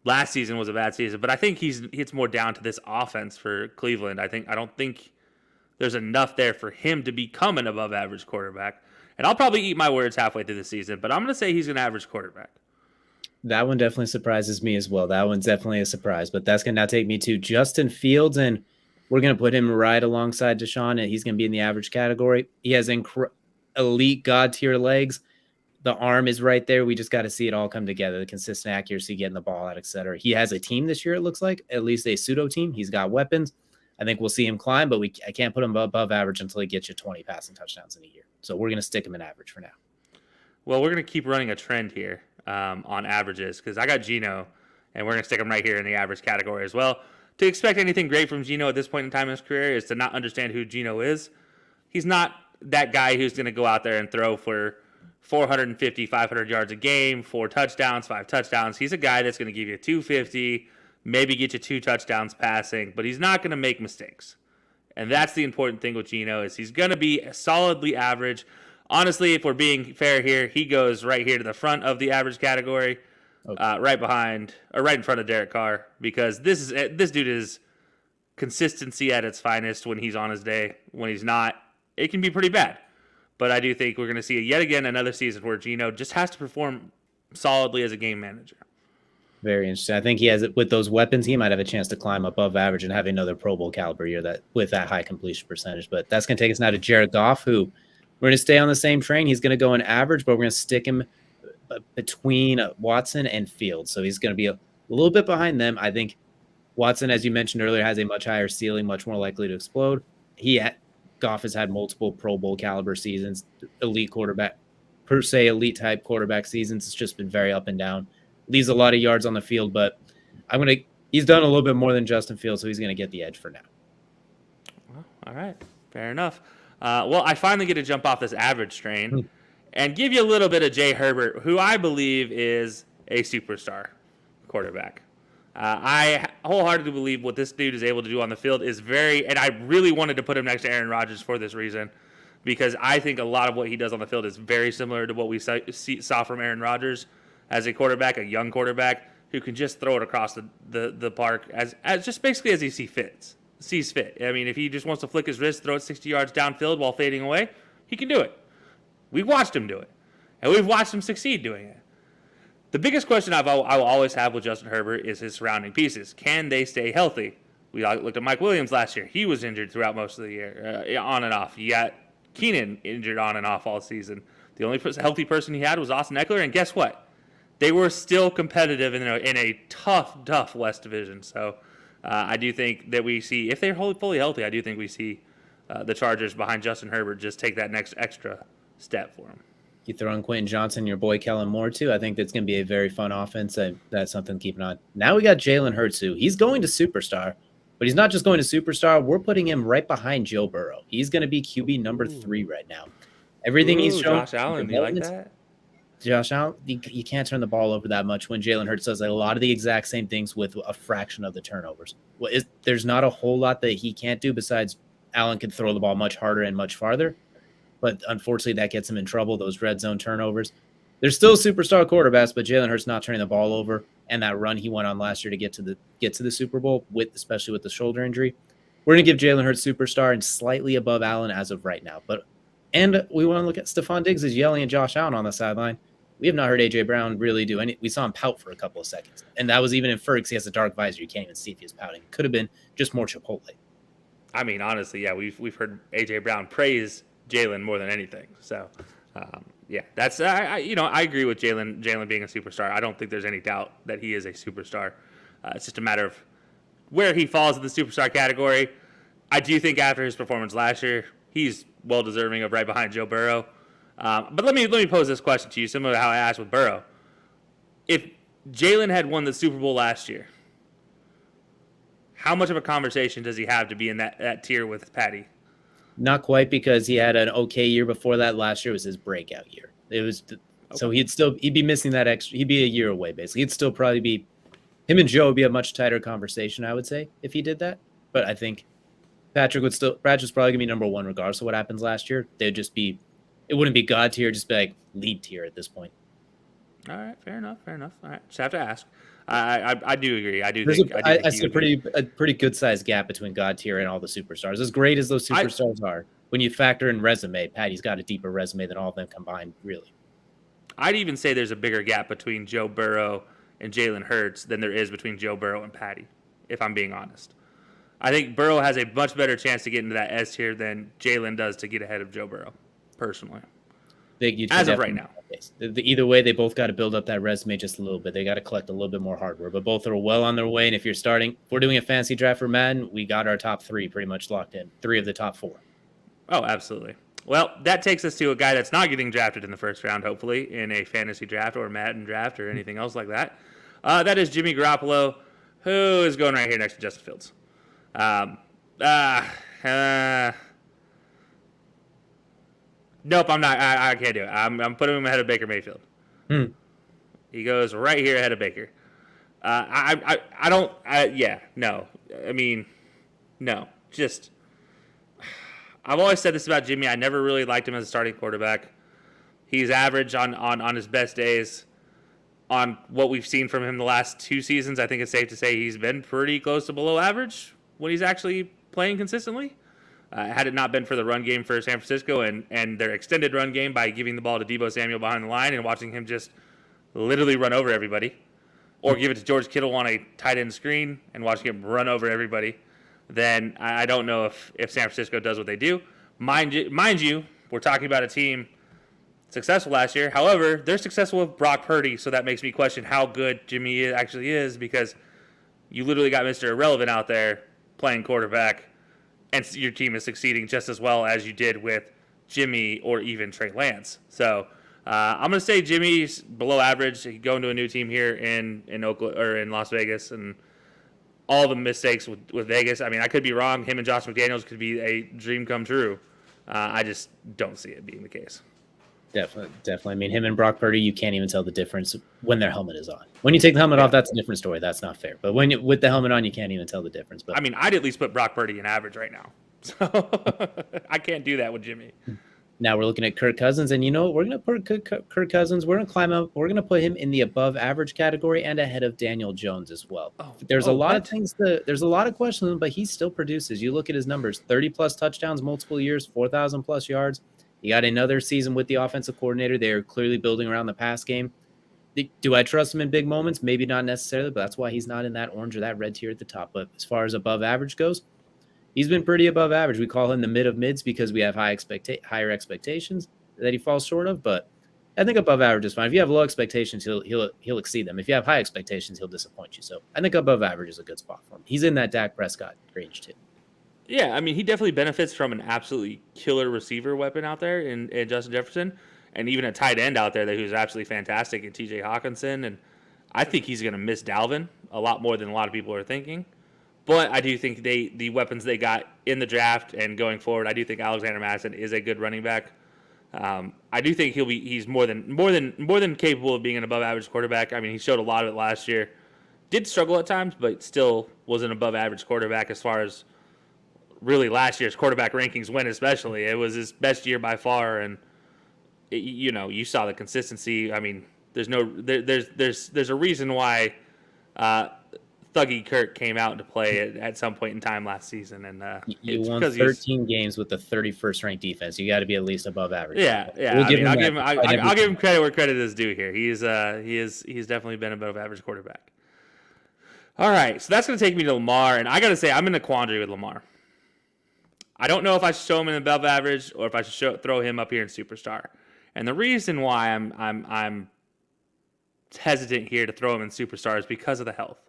Last season was a bad season, but I think it's more down to this offense for Cleveland. I don't think there's enough there for him to become an above average quarterback. And I'll probably eat my words halfway through the season, but I'm going to say he's an average quarterback. That one definitely surprises me as well. That one's definitely a surprise, but that's going to now take me to Justin Fields, and we're going to put him right alongside Deshaun, and he's going to be in the average category. He has elite God-tier legs. The arm is right there. We just got to see it all come together, the consistent accuracy, getting the ball out, et cetera. He has a team this year, it looks like, at least a pseudo team. He's got weapons. I think we'll see him climb, but I can't put him above average until he gets you 20 passing touchdowns in a year. So we're going to stick him in average for now. Well, we're going to keep running a trend here on averages because I got Geno, and we're going to stick him right here in the average category as well. To expect anything great from Geno at this point in time in his career is to not understand who Geno is. He's not that guy who's going to go out there and throw for 450, 500 yards a game, 4 touchdowns, 5 touchdowns. He's a guy that's going to give you 250, maybe get you 2 touchdowns passing, but he's not going to make mistakes. And that's the important thing with Geno is he's going to be solidly average. Honestly, if we're being fair here, he goes right here to the front of the average category, right behind or right in front of Derek Carr, because this dude is consistency at its finest when he's on his day. When he's not, it can be pretty bad. But I do think we're going to see yet again another season where Geno just has to perform solidly as a game manager. Very interesting. I think he has, with those weapons, he might have a chance to climb above average and have another Pro Bowl caliber year with that high completion percentage. But that's going to take us now to Jared Goff, who we're going to stay on the same train. He's going to go in average, but we're going to stick him between Watson and Fields. So he's going to be a little bit behind them. I think Watson, as you mentioned earlier, has a much higher ceiling, much more likely to explode. Goff has had multiple Pro Bowl caliber seasons, elite quarterback, per se, elite type quarterback seasons. It's just been very up and down. Leaves a lot of yards on the field, but he's done a little bit more than Justin Fields, so he's going to get the edge for now. Well, all right. Fair enough. Well, I finally get to jump off this average train and give you a little bit of Jay Herbert, who I believe is a superstar quarterback. I wholeheartedly believe what this dude is able to do on the field is and I really wanted to put him next to Aaron Rodgers for this reason, because I think a lot of what he does on the field is very similar to what we saw from Aaron Rodgers as a quarterback, a young quarterback who can just throw it across the park as just basically as he sees fit. I mean, if he just wants to flick his wrist, throw it 60 yards downfield while fading away, he can do it. We've watched him do it, and we've watched him succeed doing it. The biggest question I will always have with Justin Herbert is his surrounding pieces. Can they stay healthy? We looked at Mike Williams last year. He was injured throughout most of the year, on and off. You got Keenan injured on and off all season. The only healthy person he had was Austin Eckler, and guess what? They were still competitive in a tough West division. So I do think that we see, if they're fully healthy, I do think we see the Chargers behind Justin Herbert just take that next extra step for him. You throw in Quentin Johnson, your boy Kellen Moore, too. I think that's going to be a very fun offense. That's something to keep an eye on. Now we got Jalen Hurts, who he's going to superstar, but he's not just going to superstar. We're putting him right behind Joe Burrow. He's going to be QB number 3 right now. Everything he's shown. Josh Allen, do you like that? Josh Allen, you can't turn the ball over that much when Jalen Hurts does a lot of the exact same things with a fraction of the turnovers. There's not a whole lot that he can't do besides Allen can throw the ball much harder and much farther. But unfortunately, that gets him in trouble, those red zone turnovers. There's still superstar quarterbacks, but Jalen Hurts not turning the ball over, and that run he went on last year to get to the Super Bowl, especially with the shoulder injury. We're going to give Jalen Hurts superstar and slightly above Allen as of right now. And we want to look at Stephon Diggs is yelling at Josh Allen on the sideline. We have not heard A.J. Brown really do any. We saw him pout for a couple of seconds, and that was even inferred because he has a dark visor. You can't even see if he's pouting. It could have been just more Chipotle. I mean, honestly, yeah, we've heard A.J. Brown praise Jalen more than anything. So, yeah, that's I agree with Jalen being a superstar. I don't think there's any doubt that he is a superstar. It's just a matter of where he falls in the superstar category. I do think after his performance last year, he's well deserving of right behind Joe Burrow. But let me pose this question to you, similar to how I asked with Burrow. If Jalen had won the Super Bowl last year, how much of a conversation does he have to be in that tier with Patty? Not quite, because he had an okay year before that. Last year was his breakout year. It was So he'd be missing that extra. He'd be a year away basically. He'd still probably be him and Joe would be a much tighter conversation, I would say, if he did that. But I think Patrick's probably gonna be number one regardless of what happens last year. It wouldn't be God tier, just be like lead tier at this point. All right, fair enough. All right, just have to ask. I do agree. I see a pretty good sized gap between God tier and all the superstars. As great as those superstars are, when you factor in resume, Patty's got a deeper resume than all of them combined, really. I'd even say there's a bigger gap between Joe Burrow and Jalen Hurts than there is between Joe Burrow and Patty, if I'm being honest. I think Burrow has a much better chance to get into that S tier than Jalen does to get ahead of Joe Burrow, personally. As of right now. Either way, they both got to build up that resume just a little bit. They got to collect a little bit more hardware, but both are well on their way. And if we're doing a fantasy draft for Madden, we got our top three pretty much locked in. 3 of the top 4. Oh, absolutely. Well, that takes us to a guy that's not getting drafted in the first round, hopefully, in a fantasy draft or Madden draft or anything else like that. That is Jimmy Garoppolo, who is going right here next to Justin Fields. Nope, I'm not. I can't do it. I'm putting him ahead of Baker Mayfield. He goes right here ahead of Baker. No. I mean, no. Just, I've always said this about Jimmy. I never really liked him as a starting quarterback. He's average on his best days. On what we've seen from him the last 2 seasons, I think it's safe to say he's been pretty close to below average when he's actually playing consistently. Had it not been for the run game for San Francisco and their extended run game by giving the ball to Deebo Samuel behind the line and watching him just literally run over everybody, or give it to George Kittle on a tight end screen and watching him run over everybody, then I don't know if San Francisco does what they do. Mind you, we're talking about a team successful last year. However, they're successful with Brock Purdy, so that makes me question how good Jimmy actually is, because you literally got Mr. Irrelevant out there playing quarterback, and your team is succeeding just as well as you did with Jimmy or even Trey Lance. So I'm going to say Jimmy's below average. He going to a new team here in Oakland or in Las Vegas, and all the mistakes with Vegas. I mean, I could be wrong. Him and Josh McDaniels could be a dream come true. I just don't see it being the case. Definitely. I mean, him and Brock Purdy, you can't even tell the difference when their helmet is on. When you take the helmet off, that's a different story. That's not fair. But with the helmet on, you can't even tell the difference. But I mean, I'd at least put Brock Purdy in average right now. So I can't do that with Jimmy. Now we're looking at Kirk Cousins, and we're going to put Kirk Cousins. We're going to climb up. We're going to put him in the above average category and ahead of Daniel Jones as well. There's a lot of things there's a lot of questions, but he still produces. You look at his numbers: 30 plus touchdowns, multiple years, 4,000 plus yards. He got another season with the offensive coordinator. They are clearly building around the pass game. Do I trust him in big moments? Maybe not necessarily, but that's why he's not in that orange or that red tier at the top. But as far as above average goes, he's been pretty above average. We call him the mid of mids because we have higher expectations that he falls short of. But I think above average is fine. If you have low expectations, he'll exceed them. If you have high expectations, he'll disappoint you. So I think above average is a good spot for him. He's in that Dak Prescott range too. Yeah, I mean, he definitely benefits from an absolutely killer receiver weapon out there in Justin Jefferson, and even a tight end out there who's absolutely fantastic in T.J. Hawkinson. And I think he's going to miss Dalvin a lot more than a lot of people are thinking. But I do think the weapons they got in the draft and going forward, I do think Alexander Madison is a good running back. I do think he's more than capable of being an above average quarterback. I mean, he showed a lot of it last year. Did struggle at times, but still was an above average quarterback as far as really last year's quarterback rankings went. Especially, it was his best year by far, and you saw the consistency. I mean, there's a reason why Thuggy Kirk came out to play at some point in time last season, and you won 13 games with the 31st ranked defense. You got to be at least above average. Yeah. I'll give him credit where credit is due here. He's definitely been above average quarterback. All right, so that's going to take me to Lamar, and I got to say I'm in a quandary with Lamar. I don't know if I should show him in above average or if I should throw him up here in superstar. And the reason why I'm hesitant here to throw him in superstar is because of the health.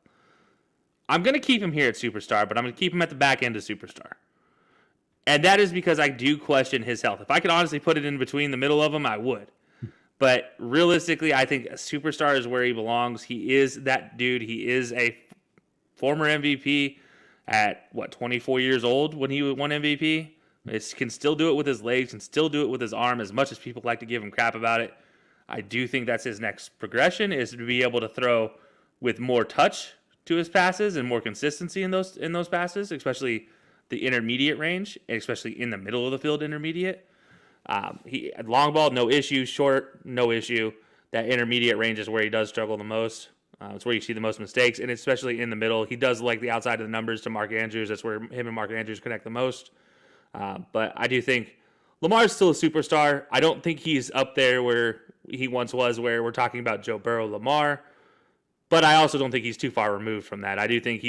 I'm going to keep him here at superstar, but I'm going to keep him at the back end of superstar. And that is because I do question his health. If I could honestly put it in between the middle of them, I would. But realistically, I think a superstar is where he belongs. He is that dude. He is a former MVP at, 24 years old when he won MVP. Can still do it with his legs, can still do it with his arm, as much as people like to give him crap about it. I do think that's his next progression, is to be able to throw with more touch to his passes and more consistency in those passes, especially the intermediate range, and especially in the middle of the field intermediate. He long ball, no issue. Short, no issue. That intermediate range is where he does struggle the most. It's where you see the most mistakes, and especially in the middle. He does like the outside of the numbers to Mark Andrews. That's where him and Mark Andrews connect the most. But I do think Lamar's still a superstar. I don't think he's up there where he once was, where we're talking about Joe Burrow, Lamar. But I also don't think he's too far removed from that. I do think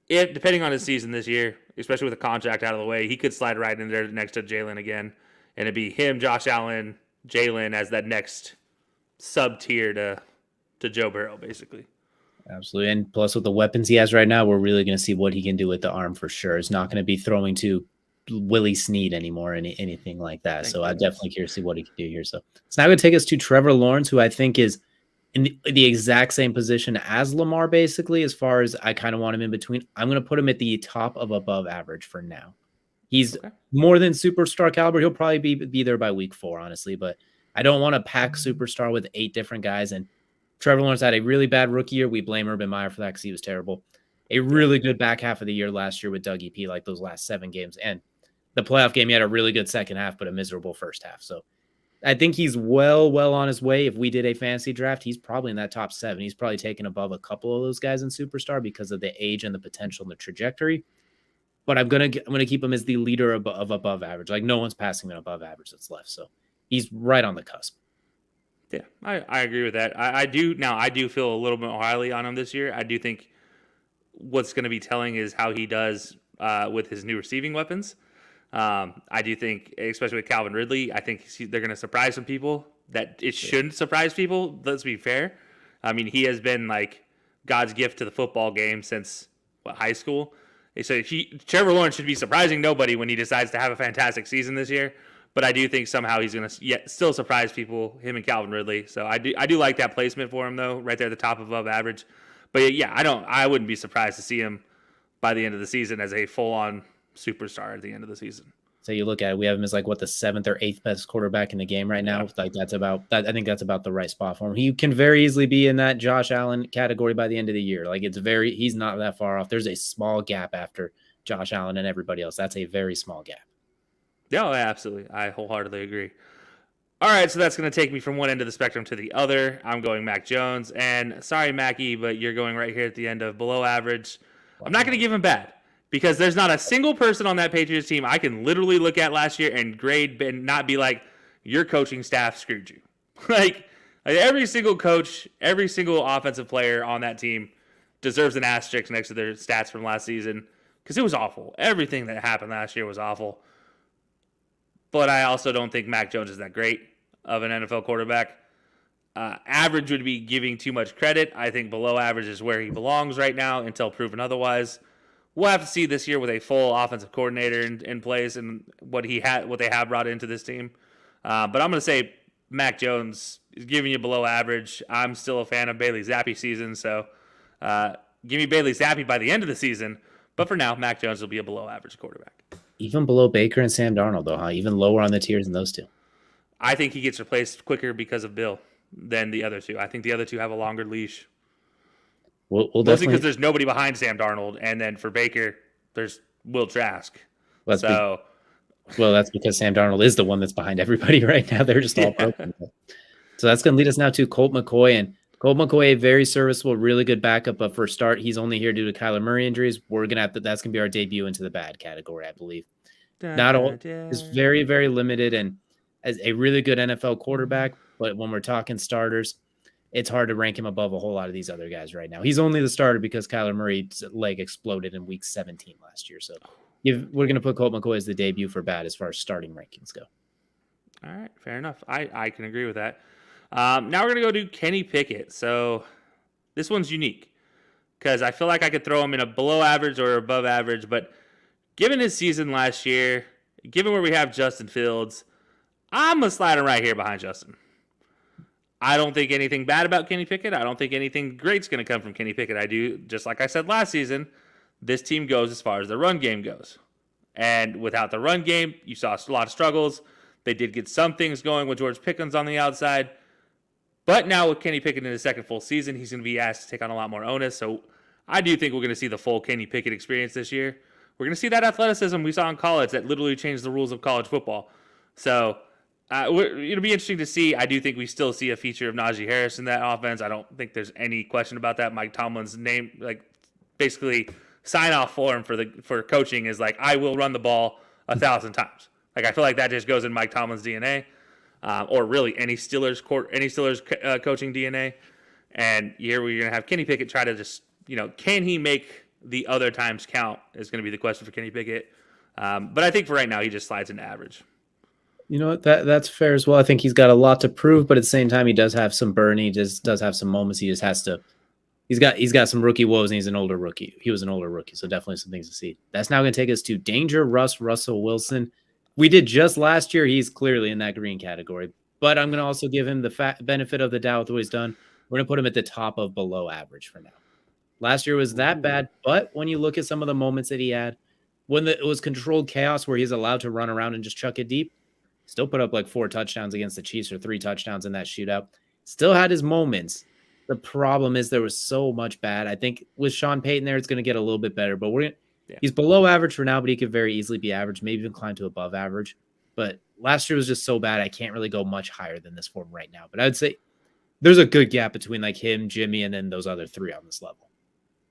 depending on his season this year, especially with the contract out of the way, he could slide right in there next to Jalen again. And it'd be him, Josh Allen, Jalen as that next sub-tier to Joe Burrow, basically. Absolutely. And plus with the weapons he has right now, we're really going to see what he can do with the arm for sure. It's not going to be throwing to Willie Snead anymore, anything like that. So I'm definitely curious to see what he can do here. So it's now going to take us to Trevor Lawrence, who I think is in the exact same position as Lamar, basically, as far as I kind of want him in between. I'm going to put him at the top of above average for now. He's more than superstar caliber. He'll probably be there by week 4, honestly, but I don't want to pack superstar with 8 different guys. And Trevor Lawrence had a really bad rookie year. We blame Urban Meyer for that because he was terrible. A really good back half of the year last year with Dougie P, like those last 7 games. And the playoff game, he had a really good second half, but a miserable first half. So I think he's well on his way. If we did a fantasy draft, he's probably in that top 7. He's probably taken above a couple of those guys in superstar because of the age and the potential and the trajectory. But I'm gonna keep him as the leader of above average. Like no one's passing him above average that's left. So he's right on the cusp. Yeah, I agree with that. I do feel a little bit more highly on him this year. I do think what's going to be telling is how he does with his new receiving weapons. I do think, especially with Calvin Ridley, I think they're going to surprise some people that it shouldn't surprise people. Let's be fair. I mean, he has been like God's gift to the football game since high school. So Trevor Lawrence should be surprising nobody when he decides to have a fantastic season this year. But I do think somehow he's going to still surprise people, him and Calvin Ridley. So I do like that placement for him, though, right there at the top above average. But yeah, I wouldn't be surprised to see him by the end of the season as a full-on superstar at the end of the season. So you look at it, we have him as like the 7th or 8th best quarterback in the game right now. Like that's about that. I think that's about the right spot for him. He can very easily be in that Josh Allen category by the end of the year. Like he's not that far off. There's a small gap after Josh Allen and everybody else. That's a very small gap. Yeah, absolutely. I wholeheartedly agree. All right, so that's going to take me from one end of the spectrum to the other. I'm going Mac Jones. And sorry, Mackie, but you're going right here at the end of below average. I'm not going to give him bad because there's not a single person on that Patriots team I can literally look at last year and grade and not be like, your coaching staff screwed you. like every single coach, every single offensive player on that team deserves an asterisk next to their stats from last season because it was awful. Everything that happened last year was awful. But I also don't think Mac Jones is that great of an NFL quarterback. Average would be giving too much credit. I think below average is where he belongs right now until proven otherwise. We'll have to see this year with a full offensive coordinator in place and what they have brought into this team. But I'm going to say Mac Jones is giving you below average. I'm still a fan of Bailey Zappi season, so give me Bailey Zappi by the end of the season. But for now, Mac Jones will be a below average quarterback. Even below Baker and Sam Darnold, though, huh? Even lower on the tiers than those two. I think he gets replaced quicker because of Bill than the other two. I think the other two have a longer leash. We'll Mostly definitely because there's nobody behind Sam Darnold, and then for Baker, there's Will Trask. let's be So, well. That's because Sam Darnold is the one that's behind everybody right now. They're just all yeah. broken. So that's going to lead us now to Colt McCoy. And Colt McCoy, very serviceable, really good backup. But for a start, he's only here due to Kyler Murray injuries. We're going to have to, that's going to be our debut into the bad category, I believe. Not all is very, very limited and as a really good NFL quarterback. But when we're talking starters, it's hard to rank him above a whole lot of these other guys right now. He's only the starter because Kyler Murray's leg exploded in week 17 last year. So we're going to put Colt McCoy as the debut for bad as far as starting rankings go. All right, fair enough. I can agree with that. Now we're going to go to Kenny Pickett. So this one's unique because I feel like I could throw him in a below average or above average, but given his season last year, given where we have Justin Fields, I'm going to slide him right here behind Justin. I don't think anything bad about Kenny Pickett. I don't think anything great's going to come from Kenny Pickett. I do, just like I said last season, this team goes as far as the run game goes. And without the run game, you saw a lot of struggles. They did get some things going with George Pickens on the outside. But now with Kenny Pickett in his second full season, he's going to be asked to take on a lot more onus. So I do think we're going to see the full Kenny Pickett experience this year. We're going to see that athleticism we saw in college that literally changed the rules of college football. So it'll be interesting to see. I do think we still see a feature of Najee Harris in that offense. I don't think there's any question about that. Mike Tomlin's name, like basically sign off for him for coaching is like, I will run the ball 1,000 times. Like I feel like that just goes in Mike Tomlin's DNA. Or really any Steelers coaching DNA. And here we're going to have Kenny Pickett try to just, can he make the other times count is going to be the question for Kenny Pickett. But I think for right now, he just slides into average. You know what? That's fair as well. I think he's got a lot to prove, but at the same time, he does have some burn. He just does have some moments. He just has to. He's got some rookie woes, and he's an older rookie. He was an older rookie, so definitely some things to see. That's now going to take us to Danger Russell Wilson. We did just last year. He's clearly in that green category, but I'm going to also give him the benefit of the doubt with what he's done. We're going to put him at the top of below average for now. Last year was that bad, but when you look at some of the moments that he had, when it was controlled chaos where he's allowed to run around and just chuck it deep, still put up like 4 touchdowns against the Chiefs or 3 touchdowns in that shootout. Still had his moments. The problem is there was so much bad. I think with Sean Payton there, it's going to get a little bit better, but he's below average for now, but he could very easily be average, maybe even climb to above average. But last year was just so bad, I can't really go much higher than this for him right now. But I would say there's a good gap between like him, Jimmy, and then those other 3 on this level.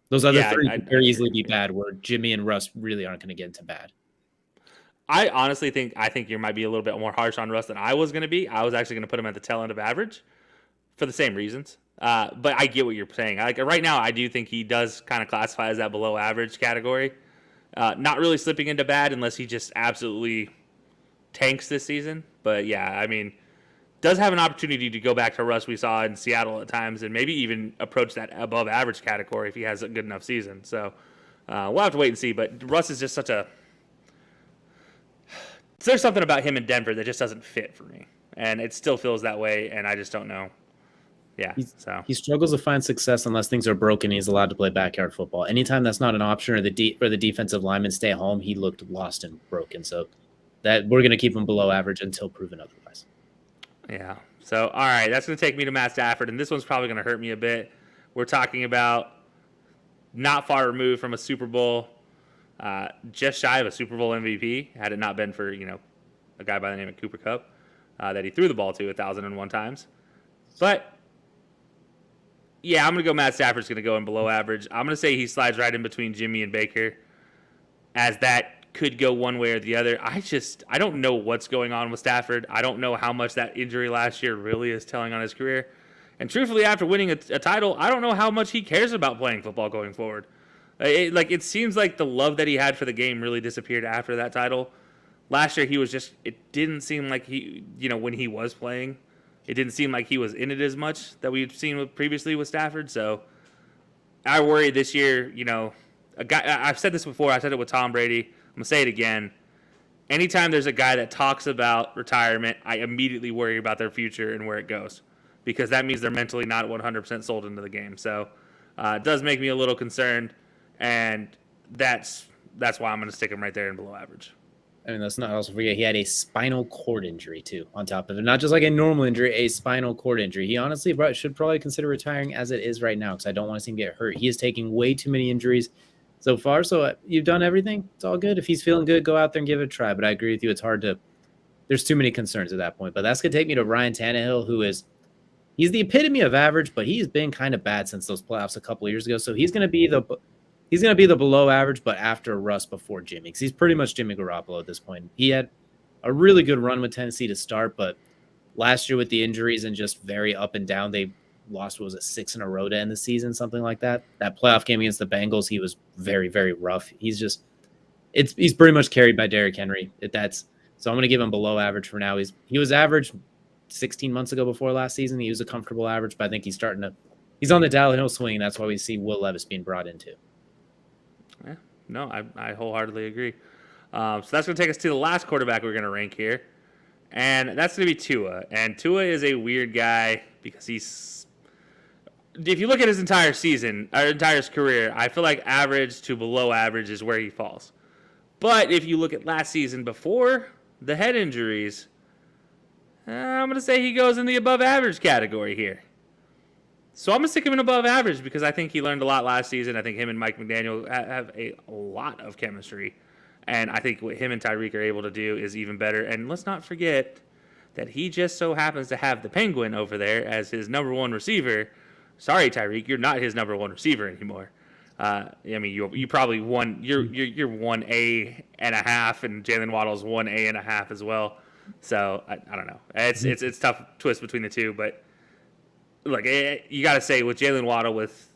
Those other 3 could very easily be bad, where Jimmy and Russ really aren't going to get into bad. I honestly think you might be a little bit more harsh on Russ than I was going to be. I was actually going to put him at the tail end of average for the same reasons. But I get what you're saying. Like right now, I do think he does kind of classify as that below average category. Not really slipping into bad unless he just absolutely tanks this season. But yeah, I mean, does have an opportunity to go back to Russ we saw in Seattle at times and maybe even approach that above average category if he has a good enough season. So we'll have to wait and see. But Russ is just such a... There's something about him in Denver that just doesn't fit for me. And it still feels that way, and I just don't know. Yeah, he struggles to find success unless things are broken. He's allowed to play backyard football. Anytime that's not an option, or the defensive linemen stay home, he looked lost and broken. So that we're going to keep him below average until proven otherwise. Yeah. So all right, that's going to take me to Matt Stafford, and this one's probably going to hurt me a bit. We're talking about not far removed from a Super Bowl, just shy of a Super Bowl MVP. Had it not been for a guy by the name of Cooper Kupp that he threw the ball to 1,001 times, but. Yeah, I'm going to go Matt Stafford's going to go in below average. I'm going to say he slides right in between Jimmy and Baker, as that could go one way or the other. I don't know what's going on with Stafford. I don't know how much that injury last year really is telling on his career. And truthfully, after winning a title, I don't know how much he cares about playing football going forward. It seems like the love that he had for the game really disappeared after that title. Last year, it didn't seem like when he was playing, it didn't seem like he was in it as much that we've seen previously with Stafford. So I worry this year, a guy, I've said this before. I said it with Tom Brady. I'm going to say it again. Anytime there's a guy that talks about retirement, I immediately worry about their future and where it goes, because that means they're mentally not 100% sold into the game. So it does make me a little concerned, and that's why I'm going to stick him right there in below average. I mean, let's not also forget he had a spinal cord injury too. On top of it, not just like a normal injury, a spinal cord injury. He honestly should probably consider retiring as it is right now because I don't want to see him get hurt. He is taking way too many injuries so far. So you've done everything. It's all good. If he's feeling good, go out there and give it a try. But I agree with you. It's hard to. There's too many concerns at that point. But that's gonna take me to Ryan Tannehill, he's the epitome of average, but he's been kind of bad since those playoffs a couple of years ago. So he's gonna be the below average, but after Russ, before Jimmy, because he's pretty much Jimmy Garoppolo at this point. He had a really good run with Tennessee to start, but last year with the injuries and just very up and down, they lost, what was it, 6 in a row to end the season, something like that. That playoff game against the Bengals, he was very, very rough. He's pretty much carried by Derrick Henry. So I'm going to give him below average for now. He was average 16 months ago before last season. He was a comfortable average, but I think he's on the downhill swing. That's why we see Will Levis being brought into. Yeah, no, I wholeheartedly agree. So that's going to take us to the last quarterback we're going to rank here, and that's going to be Tua. And Tua is a weird guy because if you look at his entire season, or entire career, I feel like average to below average is where he falls. But if you look at last season before the head injuries, I'm going to say he goes in the above average category here. So I'm going to stick him in above average because I think he learned a lot last season. I think him and Mike McDaniel have a lot of chemistry. And I think what him and Tyreek are able to do is even better. And let's not forget that he just so happens to have the Penguin over there as his number one receiver. Sorry, Tyreek, you're not his number one receiver anymore. I mean, you probably won. You're 1A and a half, and Jalen Waddle's 1A and a half as well. So I don't know. It's tough twist between the two, but look, you got to say with Jalen Waddle with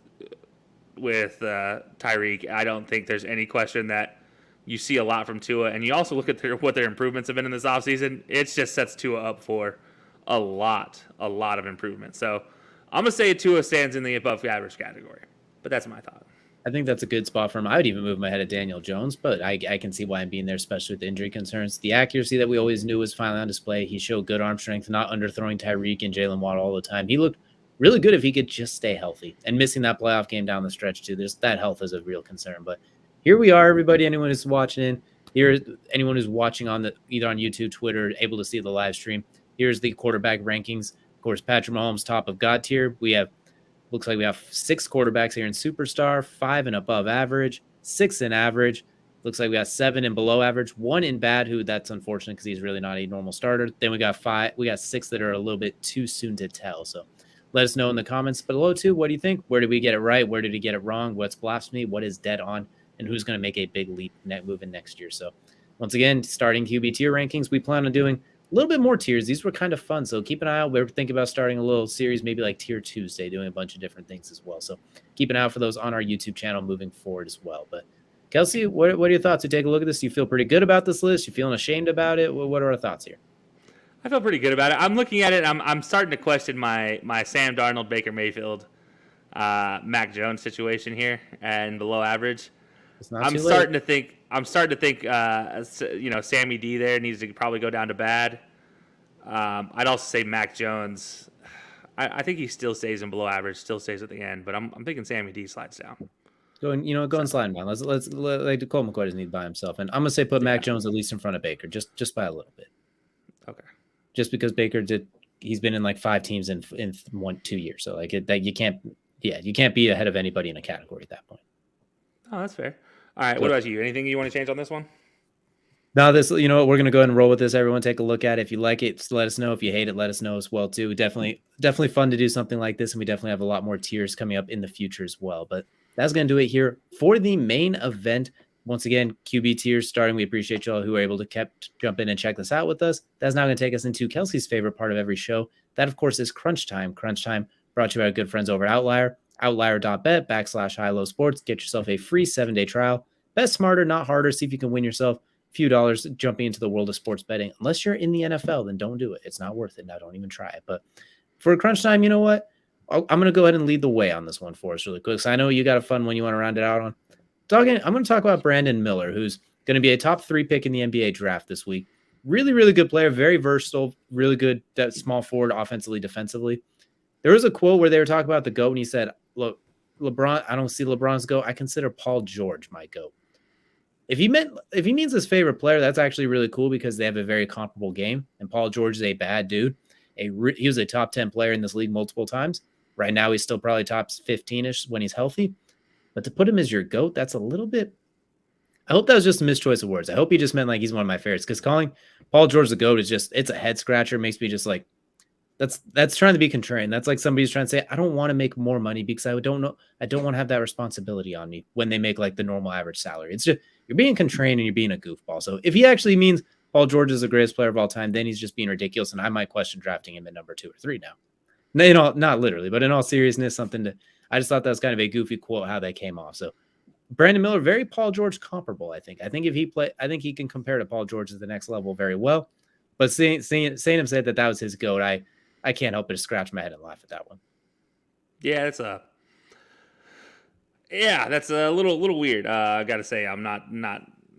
Tyreek, I don't think there's any question that you see a lot from Tua, and you also look at what their improvements have been in this offseason. It just sets Tua up for a lot of improvement. So I'm gonna say Tua stands in the above average category, but that's my thought. I think that's a good spot for him. I would even move him ahead of Daniel Jones, but I can see why I'm being there, especially with the injury concerns. The accuracy that we always knew was finally on display. He showed good arm strength, not underthrowing Tyreek and Jalen Waddle all the time. He looked really good if he could just stay healthy. And missing that playoff game down the stretch too, that health is a real concern. But here we are, everybody. Anyone who's watching in here, anyone who's watching either on YouTube, Twitter, able to see the live stream. Here's the quarterback rankings. Of course, Patrick Mahomes, top of God tier. Looks like we have 6 quarterbacks here in Superstar, 5 in above average, 6 in average. Looks like we got 7 in below average, 1 in bad, that's unfortunate because he's really not a normal starter. Then we got 6 that are a little bit too soon to tell. So let us know in the comments below too. What do you think? Where did we get it right? Where did we get it wrong? What's blasphemy? What is dead on? And who's going to make a big leap moving next year? So once again, starting QB tier rankings, we plan on doing a little bit more tiers. These were kind of fun, so keep an eye out. We're thinking about starting a little series, maybe like Tier Tuesday, doing a bunch of different things as well. So keep an eye out for those on our YouTube channel moving forward as well. But Kelsey, what are your thoughts? You take a look at this. Do you feel pretty good about this list? You feeling ashamed about it? What are our thoughts here? I feel pretty good about it. I'm looking at it. I'm starting to question my Sam Darnold, Baker Mayfield, Mac Jones situation here and below average. I'm starting to think, Sammy D there needs to probably go down to bad. I'd also say Mac Jones. I think he still stays in below average, still stays at the end, but I'm thinking Sammy D slides down. Go and slide him down. Let's like Cole McCoy doesn't need by himself, and I'm gonna say put Mac Jones at least in front of Baker, just by a little bit. Okay. Just because Baker he's been in like 5 teams in 2 years, so like you can't be ahead of anybody in a category at that point. Oh, that's fair. All right, what about you? Anything you want to change on this one? No, we're going to go ahead and roll with this. Everyone take a look at it. If you like it, let us know. If you hate it, let us know as well, too. Definitely fun to do something like this, and we definitely have a lot more tiers coming up in the future as well. But that's going to do it here for the main event. Once again, QB tiers starting. We appreciate y'all who are able to jump in and check this out with us. That's now going to take us into Kelsey's favorite part of every show. That, of course, is Crunch Time. Crunch Time brought to you by our good friends over at Outlier. Outlier.bet/high-low sports. Get yourself a free 7-day trial. Bet smarter, not harder. See if you can win yourself a few dollars jumping into the world of sports betting. Unless you're in the NFL, then don't do it. It's not worth it. Now, don't even try it. But for Crunch Time, you know what? I'm going to go ahead and lead the way on this one for us really quick. So I know you got a fun one you want to round it out on. I'm going to talk about Brandon Miller, who's going to be a top 3 pick in the NBA draft this week. Really, really good player. Very versatile. Really good small forward offensively, defensively. There was a quote where they were talking about the GOAT, and he said, look, LeBron, I don't see LeBron's GOAT. I consider Paul George my GOAT. If he means his favorite player, that's actually really cool because they have a very comparable game. And Paul George is a bad dude. He was a top 10 player in this league multiple times. Right now, he's still probably top 15-ish when he's healthy. But to put him as your GOAT, that's a little bit. I hope that was just a mischoice of words. I hope he just meant like he's one of my favorites, because calling Paul George the GOAT is just, it's a head scratcher. It makes me just like, that's trying to be contrarian. That's like somebody's trying to say, I don't want to make more money because I don't want to have that responsibility on me when they make like the normal average salary. It's just, you're being contrarian and you're being a goofball. So if he actually means Paul George is the greatest player of all time, then he's just being ridiculous, and I might question drafting him at number 2 or 3 now. Not literally, but in all seriousness, I just thought that was kind of a goofy quote how that came off. So Brandon Miller, very Paul George comparable, I think. I think he can compare to Paul George at the next level very well. But seeing him say that was his GOAT, I can't help but scratch my head and laugh at that one. Yeah, that's a little weird. I got to say, I'm not.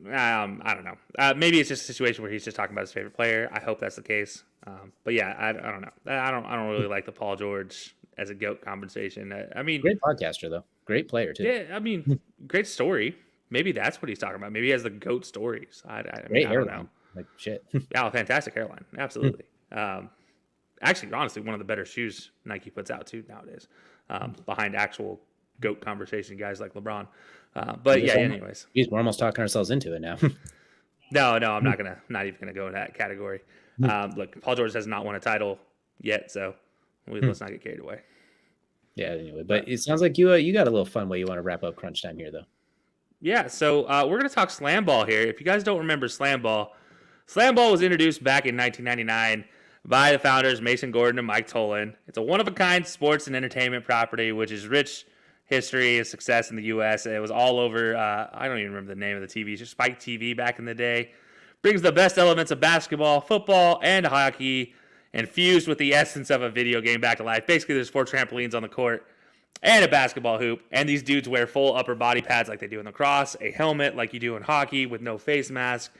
I don't know. Maybe it's just a situation where he's just talking about his favorite player. I hope that's the case. But yeah, I don't know. I don't really like the Paul George as a GOAT conversation. I mean, great podcaster though, great player too. Yeah, I mean, great story. Maybe that's what he's talking about. Maybe he has the GOAT stories. I great don't hairline, know. like shit. Yeah, fantastic hairline, absolutely. Actually, honestly, one of the better shoes Nike puts out too nowadays, behind actual GOAT conversation guys like LeBron. But yeah, anyways, we're almost talking ourselves into it now. No, I'm not even gonna go in that category. Look, Paul George has not won a title yet, so let's not get carried away. Yeah, anyway, but it sounds like you got a little fun way you want to wrap up crunch time here, though. Yeah, so we're gonna talk slam ball here. If you guys don't remember slam ball was introduced back in 1999 by the founders Mason Gordon and Mike Tolan. It's a one-of-a-kind sports and entertainment property, which is rich history and success in the U.S. It was all over. I don't even remember the name of the TV. Just Spike TV back in the day. Brings the best elements of basketball, football, and hockey, and fused with the essence of a video game back to life. Basically, there's 4 trampolines on the court and a basketball hoop, and these dudes wear full upper body pads like they do in lacrosse, a helmet like you do in hockey with no face mask,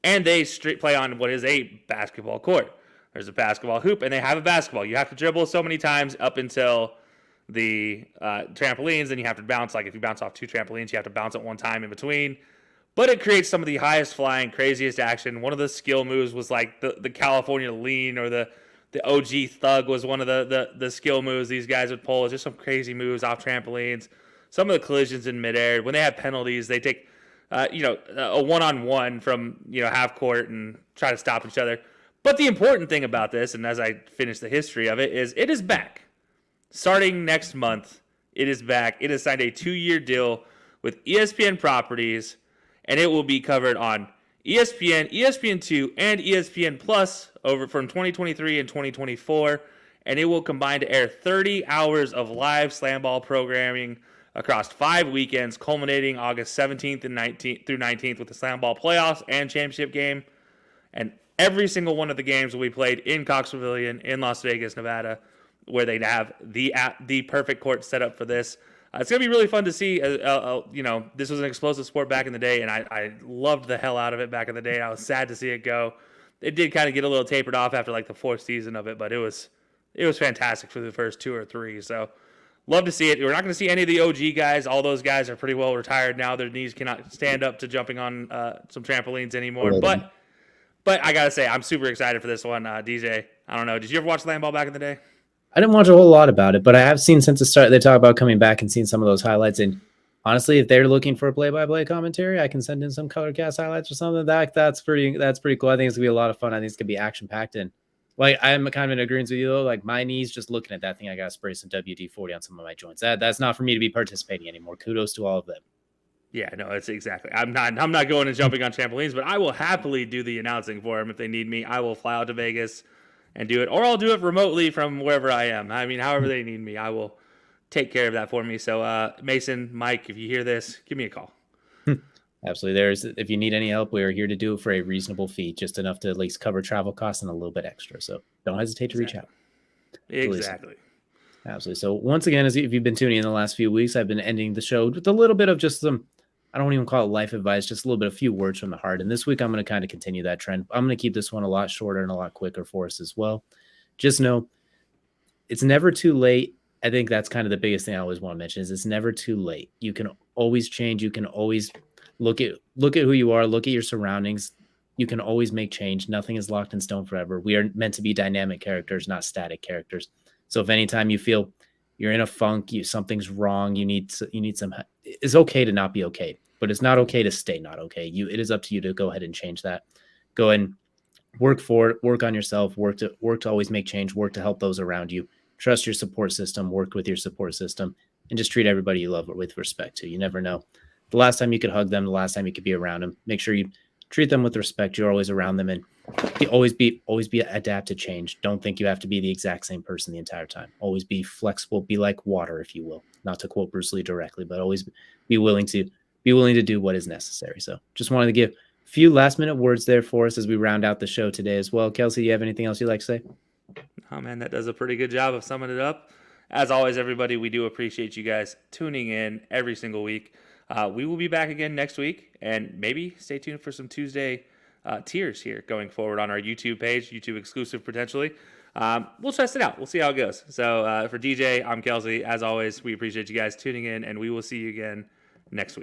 and they play on what is a basketball court. There's a basketball hoop, and they have a basketball. You have to dribble so many times up until the trampolines, and you have to bounce. Like if you bounce off 2 trampolines, you have to bounce at one time in between. But it creates some of the highest flying, craziest action. One of the skill moves was like the California lean, or the OG thug was one of the skill moves these guys would pull. Just some crazy moves off trampolines. Some of the collisions in midair. When they have penalties, they take a one-on-one from half court and try to stop each other. But the important thing about this, and as I finish the history of it, is it is back. Starting next month, it is back. It has signed a 2-year deal with ESPN Properties, and it will be covered on ESPN, ESPN2, and ESPN Plus over from 2023 and 2024, and it will combine to air 30 hours of live slam ball programming across 5 weekends, culminating August 17th and 19th through 19th with the slam ball playoffs and championship game. And every single one of the games will be played in Cox Pavilion in Las Vegas, Nevada, where they have the perfect court set up for this. It's going to be really fun to see. This was an explosive sport back in the day, and I loved the hell out of it back in the day. I was sad to see it go. It did kind of get a little tapered off after like the 4th season of it, but it was fantastic for the first 2 or 3. So love to see it. We're not going to see any of the OG guys. All those guys are pretty well retired now. Their knees cannot stand up to jumping on some trampolines anymore. But I got to say, I'm super excited for this one. DJ, I don't know. Did you ever watch Slam Ball back in the day? I didn't watch a whole lot about it, but I have seen since the start, they talk about coming back and seeing some of those highlights. And honestly, if they're looking for a play-by-play commentary, I can send in some color cast highlights or something. That's pretty cool. I think it's gonna be a lot of fun. I think it's gonna be action-packed. And like, I'm kind of in agreement with you though. Like my knees, just looking at that thing, I gotta spray some WD-40 on some of my joints. That's not for me to be participating anymore. Kudos to all of them. Yeah, no, it's exactly. I'm not going and jumping on trampolines, but I will happily do the announcing for them if they need me. I will fly out to Vegas and do it, or I'll do it remotely from wherever I am. I mean, however they need me, I will take care of that for me. So, Mason, Mike, if you hear this, give me a call. Absolutely. If you need any help, we are here to do it for a reasonable fee, just enough to at least cover travel costs and a little bit extra. So don't hesitate to reach out. Exactly. Absolutely. So once again, if you've been tuning in the last few weeks, I've been ending the show with a little bit of just some, I don't even call it life advice, just a little bit, a few words from the heart. And this week, I'm going to kind of continue that trend. I'm going to keep this one a lot shorter and a lot quicker for us as well. Just know it's never too late. I think that's kind of the biggest thing I always want to mention is it's never too late. You can always change. You can always Look at who you are, look at your surroundings. You can always make change. Nothing is locked in stone forever. We are meant to be dynamic characters, not static characters. So if anytime you feel you're in a funk, something's wrong, you need some, it's okay to not be okay, but it's not okay to stay not okay. It is up to you to go ahead and change that. Go ahead and work for it, work on yourself, work to always make change, work to help those around you. Trust your support system, work with your support system, and just treat everybody you love with respect too. You never know the last time you could hug them, the last time you could be around them. Make sure you treat them with respect. You're always around them, and always be adapt to change. Don't think you have to be the exact same person the entire time. Always be flexible. Be like water, if you will. Not to quote Bruce Lee directly, but always be willing to do what is necessary. So just wanted to give a few last minute words there for us as we round out the show today as well. Kelsey, do you have anything else you'd like to say? Oh man, that does a pretty good job of summing it up. As always, everybody, we do appreciate you guys tuning in every single week. We will be back again next week, and maybe stay tuned for some Tuesday tiers here going forward on our YouTube page, YouTube exclusive potentially. We'll test it out. We'll see how it goes. So for DJ, I'm Kelsey. As always, we appreciate you guys tuning in, and we will see you again next week.